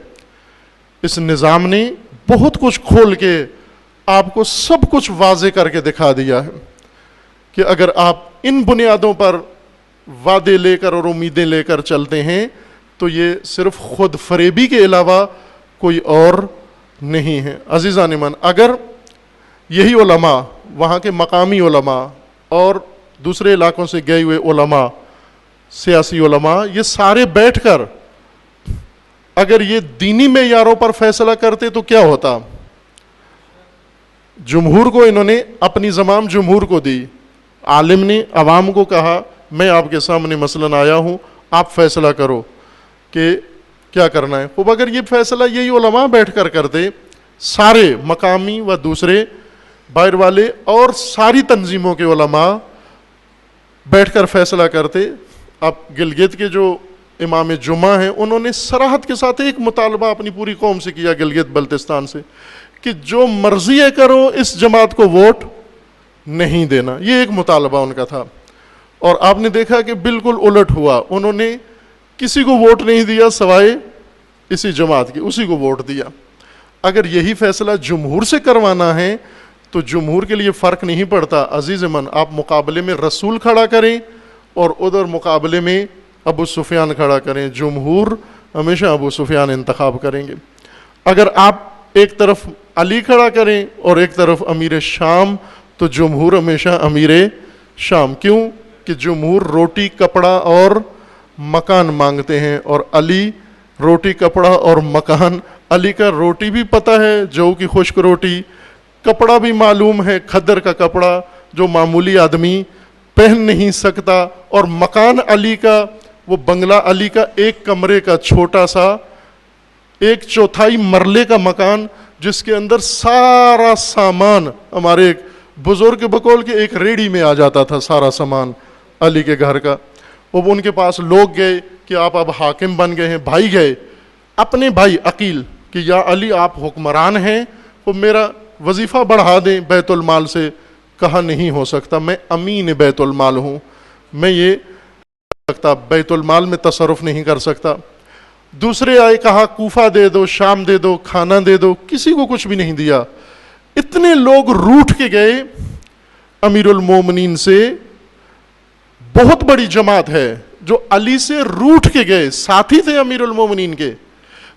اس نظام نے بہت کچھ کھول کے آپ کو سب کچھ واضح کر کے دکھا دیا ہے کہ اگر آپ ان بنیادوں پر وعدے لے کر اور امیدیں لے کر چلتے ہیں تو یہ صرف خود فریبی کے علاوہ کوئی اور نہیں ہے۔ عزیزان ایمان، اگر یہی علماء، وہاں کے مقامی علماء اور دوسرے علاقوں سے گئے ہوئے علماء، سیاسی علماء، یہ سارے بیٹھ کر اگر یہ دینی معیاروں پر فیصلہ کرتے تو کیا ہوتا؟ جمہور کو انہوں نے اپنی زمام جمہور کو دی، عالم نے عوام کو کہا میں آپ کے سامنے مثلاً آیا ہوں، آپ فیصلہ کرو کہ کیا کرنا ہے۔ خوب اگر یہ فیصلہ یہی علماء بیٹھ کر کرتے، سارے مقامی و دوسرے باہر والے اور ساری تنظیموں کے علماء بیٹھ کر فیصلہ کرتے۔ اب گلگت کے جو امام جمعہ ہیں، انہوں نے صراحت کے ساتھ ایک مطالبہ اپنی پوری قوم سے کیا گلگت بلتستان سے کہ جو مرضی ہے کرو، اس جماعت کو ووٹ نہیں دینا. یہ ایک مطالبہ ان کا تھا. اور آپ نے دیکھا کہ بالکل الٹ ہوا، انہوں نے کسی کو ووٹ نہیں دیا سوائے اسی جماعت کی، اسی کو ووٹ دیا. اگر یہی فیصلہ جمہور سے کروانا ہے تو جمہور کے لیے فرق نہیں پڑتا. عزیز من، آپ مقابلے میں رسول کھڑا کریں اور ادھر مقابلے میں ابو سفیان کھڑا کریں، جمہور ہمیشہ ابو سفیان انتخاب کریں گے. اگر آپ ایک طرف علی کھڑا کریں اور ایک طرف امیر شام تو جمہور ہمیشہ امیر شام. کیوں کہ جمہور روٹی کپڑا اور مکان مانگتے ہیں، اور علی روٹی کپڑا اور مکان. علی کا روٹی بھی پتہ ہے، جو کی خشک روٹی، کپڑا بھی معلوم ہے، کھدر کا کپڑا جو معمولی آدمی پہن نہیں سکتا، اور مکان علی کا، وہ بنگلہ علی کا ایک کمرے کا چھوٹا سا 1/4 مرلے کا مکان، جس کے اندر سارا سامان، ہمارے ایک بزرگ کے بقول کے ایک ریڑھی میں آ جاتا تھا سارا سامان علی کے گھر کا. وہ ان کے پاس لوگ گئے کہ آپ اب حاکم بن گئے ہیں. بھائی گئے، اپنے بھائی عقیل کہ یا علی آپ حکمران ہیں، وہ میرا وظیفہ بڑھا دیں بیت المال سے. کہا نہیں ہو سکتا، میں امین بیت المال ہوں، میں یہ سکتا بیت المال میں تصرف نہیں کر سکتا. دوسرے آئے، کہا کوفہ دے دو، شام دے دو، کھانا دے دو، کسی کو کچھ بھی نہیں دیا. اتنے لوگ روٹھ کے گئے امیر المومنین سے. بہت بڑی جماعت ہے جو علی سے روٹھ کے گئے، ساتھی تھے امیر المومنین کے،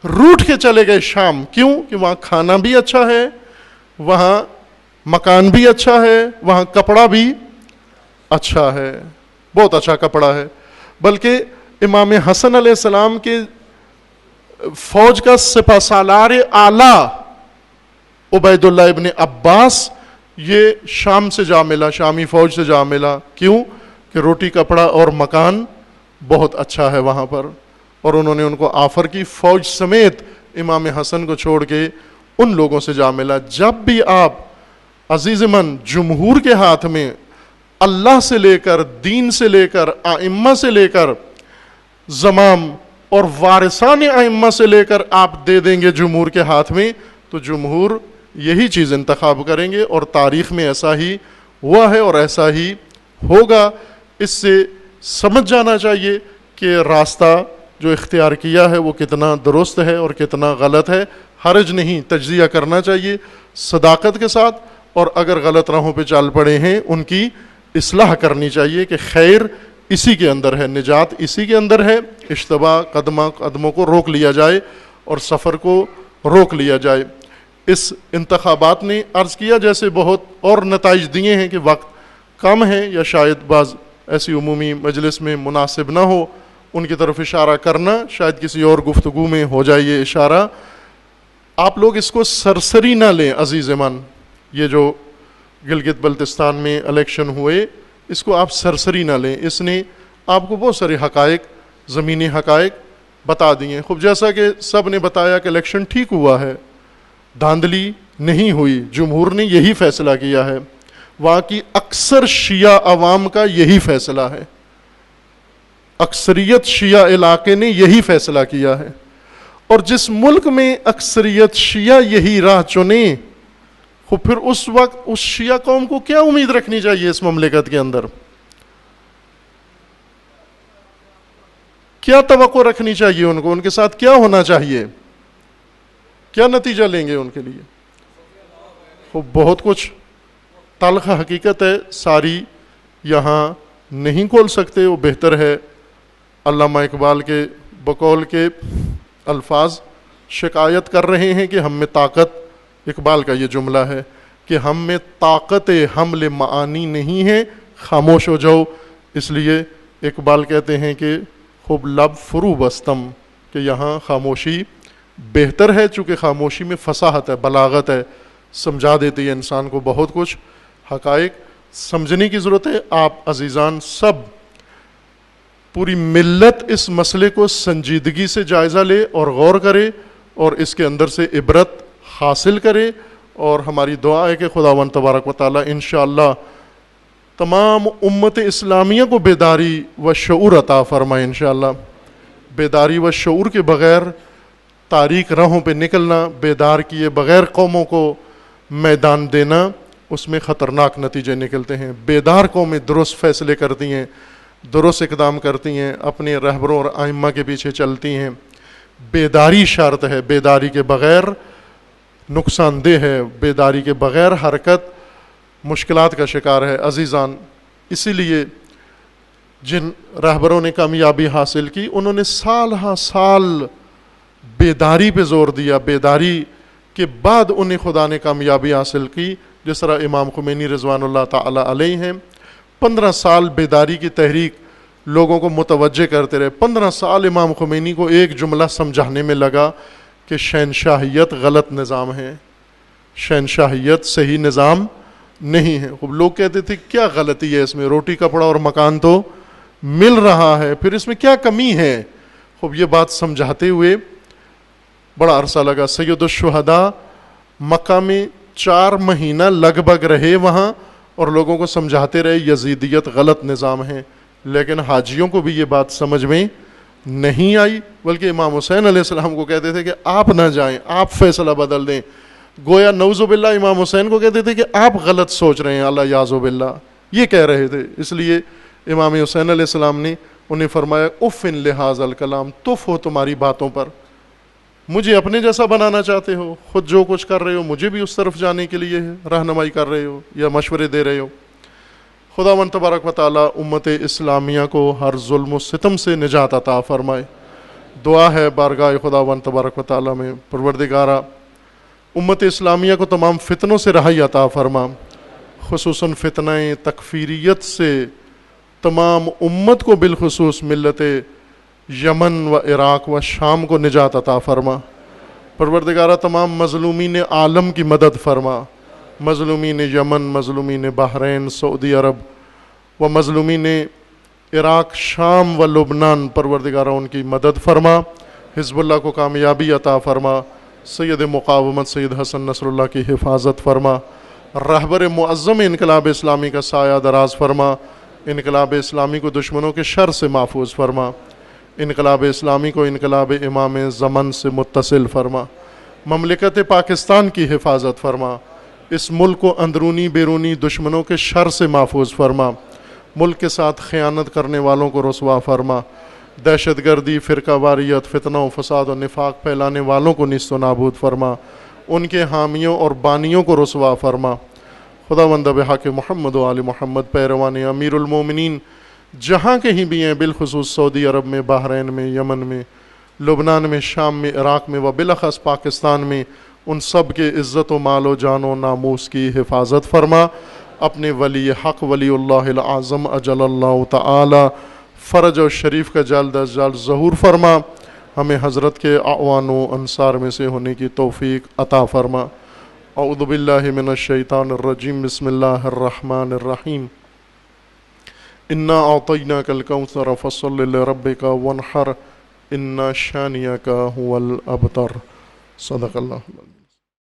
روٹھ کے چلے گئے شام. کیوں کہ وہاں کھانا بھی اچھا ہے، وہاں مکان بھی اچھا ہے، وہاں کپڑا بھی اچھا ہے، بہت اچھا کپڑا ہے. بلکہ امام حسن علیہ السلام کے فوج کا سپہ سالار اعلیٰ عبید اللہ ابن عباس یہ شام سے جا ملا، شامی فوج سے جا ملا. کیوں کہ روٹی کپڑا اور مکان بہت اچھا ہے وہاں پر. اور انہوں نے ان کو آفر کی، فوج سمیت امام حسن کو چھوڑ کے ان لوگوں سے جا ملا. جب بھی آپ عزیز من جمہور کے ہاتھ میں اللہ سے لے کر، دین سے لے کر، ائمہ سے لے کر، زمام اور وارثان ائمہ سے لے کر آپ دے دیں گے جمہور کے ہاتھ میں، تو جمہور یہی چیز انتخاب کریں گے. اور تاریخ میں ایسا ہی ہوا ہے اور ایسا ہی ہوگا. اس سے سمجھ جانا چاہیے کہ راستہ جو اختیار کیا ہے وہ کتنا درست ہے اور کتنا غلط ہے. حرج نہیں، تجزیہ کرنا چاہیے صداقت کے ساتھ، اور اگر غلط راہوں پہ چال پڑے ہیں ان کی اصلاح کرنی چاہیے کہ خیر اسی کے اندر ہے، نجات اسی کے اندر ہے. اشتباہ قدموں کو روک لیا جائے اور سفر کو روک لیا جائے. اس انتخابات نے عرض کیا جیسے بہت اور نتائج دیے ہیں کہ وقت کم ہے، یا شاید بعض ایسی عمومی مجلس میں مناسب نہ ہو ان کی طرف اشارہ کرنا، شاید کسی اور گفتگو میں ہو جائے یہ اشارہ. آپ لوگ اس کو سرسری نہ لیں عزیز من. یہ جو گلگت بلتستان میں الیکشن ہوئے اس کو آپ سرسری نہ لیں. اس نے آپ کو بہت سارے حقائق، زمینی حقائق بتا دیے. خوب جیسا کہ سب نے بتایا کہ الیکشن ٹھیک ہوا ہے، دھاندلی نہیں ہوئی، جمہور نے یہی فیصلہ کیا ہے، وہاں کی اکثر شیعہ عوام کا یہی فیصلہ ہے، اکثریت شیعہ علاقے نے یہی فیصلہ کیا ہے. اور جس ملک میں اکثریت شیعہ یہی راہ چنے، خود پھر اس وقت اس شیعہ قوم کو کیا امید رکھنی چاہیے اس مملکت کے اندر؟ کیا توقع رکھنی چاہیے ان کو؟ ان کے ساتھ کیا ہونا چاہیے؟ کیا نتیجہ لیں گے ان کے لیے؟ خوب بہت کچھ تلخ حقیقت ہے، ساری یہاں نہیں کھول سکتے. وہ بہتر ہے علامہ اقبال کے بقول کے الفاظ شکایت کر رہے ہیں کہ ہم میں طاقت، اقبال کا یہ جملہ ہے کہ ہم میں طاقت حمل معانی نہیں ہے، خاموش ہو جاؤ. اس لیے اقبال کہتے ہیں کہ خوب لب فرو بستم، کہ یہاں خاموشی بہتر ہے، چونکہ خاموشی میں فصاحت ہے، بلاغت ہے، سمجھا دیتی ہے انسان کو بہت کچھ. حقائق سمجھنے کی ضرورت ہے. آپ عزیزان سب، پوری ملت اس مسئلے کو سنجیدگی سے جائزہ لے اور غور کرے اور اس کے اندر سے عبرت حاصل کرے. اور ہماری دعا ہے کہ خداوند تبارک و تعالی انشاءاللہ تمام امت اسلامیہ کو بیداری و شعور عطا فرمائے انشاءاللہ. بیداری و شعور کے بغیر تاریک راہوں پہ نکلنا، بیدار کیے بغیر قوموں کو میدان دینا، اس میں خطرناک نتیجے نکلتے ہیں۔ بیدار قومیں درست فیصلے کرتی ہیں، درست اقدام کرتی ہیں، اپنے رہبروں اور ائمہ کے پیچھے چلتی ہیں۔ بیداری شرط ہے، بیداری کے بغیر نقصان دہ ہے، بیداری کے بغیر حرکت مشکلات کا شکار ہے۔ عزیزان، اسی لیے جن رہبروں نے کامیابی حاصل کی، انہوں نے سال ہاں سال بیداری پہ زور دیا، بیداری کے بعد انہیں خدا نے کامیابی حاصل کی۔ جس طرح امام خمینی رضوان اللہ تعالی علیہ ہیں، 15 سال بیداری کی تحریک لوگوں کو متوجہ کرتے رہے۔ 15 سال امام خمینی کو ایک جملہ سمجھانے میں لگا کہ شہنشاہیت غلط نظام ہے، شہنشاہیت صحیح نظام نہیں ہے۔ خوب لوگ کہتے تھے کیا غلطی ہے اس میں، روٹی کپڑا اور مکان تو مل رہا ہے، پھر اس میں کیا کمی ہے۔ خوب یہ بات سمجھاتے ہوئے بڑا عرصہ لگا۔ سید الشہداء مکہ میں 4 مہینہ لگ بھگ رہے وہاں، اور لوگوں کو سمجھاتے رہے یزیدیت غلط نظام ہے، لیکن حاجیوں کو بھی یہ بات سمجھ میں نہیں آئی، بلکہ امام حسین علیہ السلام کو کہتے تھے کہ آپ نہ جائیں، آپ فیصلہ بدل دیں۔ گویا نعوذ باللہ امام حسین کو کہتے تھے کہ آپ غلط سوچ رہے ہیں، اللہ یعوذ باللہ، یہ کہہ رہے تھے۔ اس لیے امام حسین علیہ السلام نے انہیں فرمایا اف لہذا الکلام، تف ہو تمہاری باتوں پر، مجھے اپنے جیسا بنانا چاہتے ہو، خود جو کچھ کر رہے ہو مجھے بھی اس طرف جانے کے لیے رہنمائی کر رہے ہو یا مشورے دے رہے ہو۔ خداوند تبارک و تعالی امت اسلامیہ کو ہر ظلم و ستم سے نجات عطا فرمائے۔ دعا ہے بارگاہ خداوند تبارک و تعالی میں، پروردگارا امت اسلامیہ کو تمام فتنوں سے رہائی عطا فرما، خصوصاً فتنہ تکفیریت سے تمام امت کو، بالخصوص ملت یمن و عراق و شام کو نجات عطا فرما۔ پروردگارہ تمام مظلومین عالم کی مدد فرما، مظلومین یمن، مظلومین بحرین، سعودی عرب و مظلومین عراق، شام و لبنان، پروردگارہ ان کی مدد فرما، حزب اللہ کو کامیابی عطا فرما، سید مقاومت سید حسن نصر اللہ کی حفاظت فرما، رہبر معظم انقلاب اسلامی کا سایہ دراز فرما، انقلاب اسلامی کو دشمنوں کے شر سے محفوظ فرما، انقلاب اسلامی کو انقلاب امام زمن سے متصل فرما، مملکت پاکستان کی حفاظت فرما، اس ملک کو اندرونی بیرونی دشمنوں کے شر سے محفوظ فرما، ملک کے ساتھ خیانت کرنے والوں کو رسوا فرما، دہشت گردی، فرقہ واریت، فتنہ و فساد و نفاق پھیلانے والوں کو نیست و نابود فرما، ان کے حامیوں اور بانیوں کو رسوا فرما۔ خداوند بحق محمد و آل محمد پیروان امیر المومنین جہاں کہیں بھی ہیں، بالخصوص سعودی عرب میں، بحرین میں، یمن میں، لبنان میں، شام میں، عراق میں و بالاخص پاکستان میں، ان سب کے عزت و مال و جان و ناموس کی حفاظت فرما۔ اپنے ولی حق ولی اللہ العظم اجل اللہ تعالی فرج و شریف کا جلد از جلد ظہور فرما، ہمیں حضرت کے اعوان و انصار میں سے ہونے کی توفیق عطا فرما۔ اعوذ باللہ من الشیطان الرجیم، بسم اللہ الرحمن الرحیم، انا اعطیناک الکوثر فصل لربک وانحر ان شانئک هو الابتر۔ صدق اللہ العظیم۔